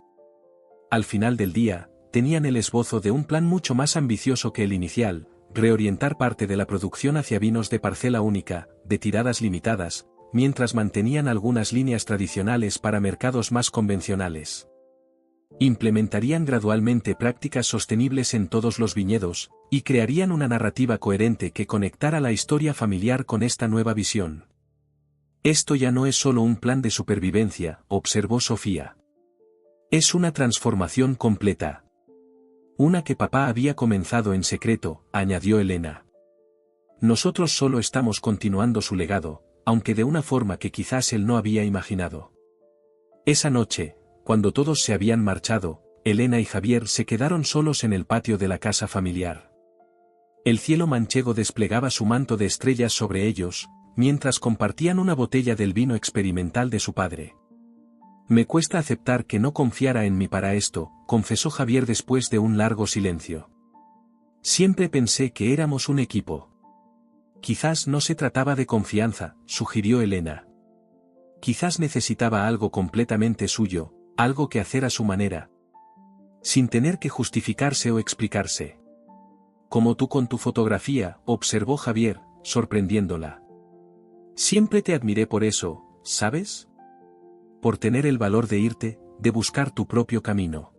Al final del día, tenían el esbozo de un plan mucho más ambicioso que el inicial, reorientar parte de la producción hacia vinos de parcela única, de tiradas limitadas, mientras mantenían algunas líneas tradicionales para mercados más convencionales. Implementarían gradualmente prácticas sostenibles en todos los viñedos, y crearían una narrativa coherente que conectara la historia familiar con esta nueva visión. Esto ya no es solo un plan de supervivencia, observó Sofía. Es una transformación completa. Una que papá había comenzado en secreto, añadió Elena. Nosotros solo estamos continuando su legado, aunque de una forma que quizás él no había imaginado. Esa noche, cuando todos se habían marchado, Elena y Javier se quedaron solos en el patio de la casa familiar. El cielo manchego desplegaba su manto de estrellas sobre ellos, mientras compartían una botella del vino experimental de su padre. Me cuesta aceptar que no confiara en mí para esto, confesó Javier después de un largo silencio. Siempre pensé que éramos un equipo. Quizás no se trataba de confianza, sugirió Elena. Quizás necesitaba algo completamente suyo, algo que hacer a su manera. Sin tener que justificarse o explicarse. Como tú con tu fotografía, observó Javier, sorprendiéndola. Siempre te admiré por eso, ¿sabes? Por tener el valor de irte, de buscar tu propio camino.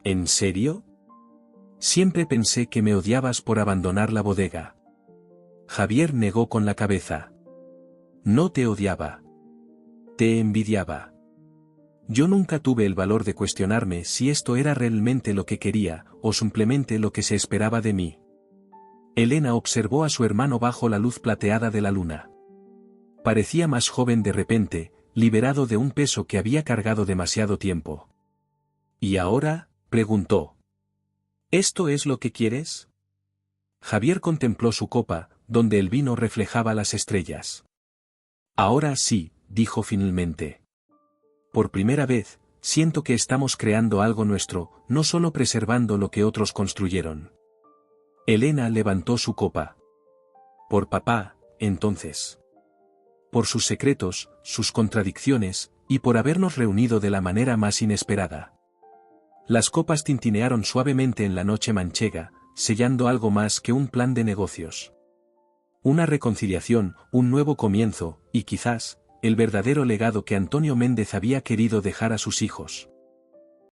¿En serio? Siempre pensé que me odiabas por abandonar la bodega. Javier negó con la cabeza. No te odiaba. Te envidiaba. Yo nunca tuve el valor de cuestionarme si esto era realmente lo que quería, o simplemente lo que se esperaba de mí. Elena observó a su hermano bajo la luz plateada de la luna. Parecía más joven de repente, liberado de un peso que había cargado demasiado tiempo. ¿Y ahora?, preguntó. ¿Esto es lo que quieres? Javier contempló su copa, donde el vino reflejaba las estrellas. Ahora sí, dijo finalmente. Por primera vez, siento que estamos creando algo nuestro, no solo preservando lo que otros construyeron. Elena levantó su copa. Por papá, entonces. Por sus secretos, sus contradicciones, y por habernos reunido de la manera más inesperada. Las copas tintinearon suavemente en la noche manchega, sellando algo más que un plan de negocios. Una reconciliación, un nuevo comienzo, y quizás, el verdadero legado que Antonio Méndez había querido dejar a sus hijos.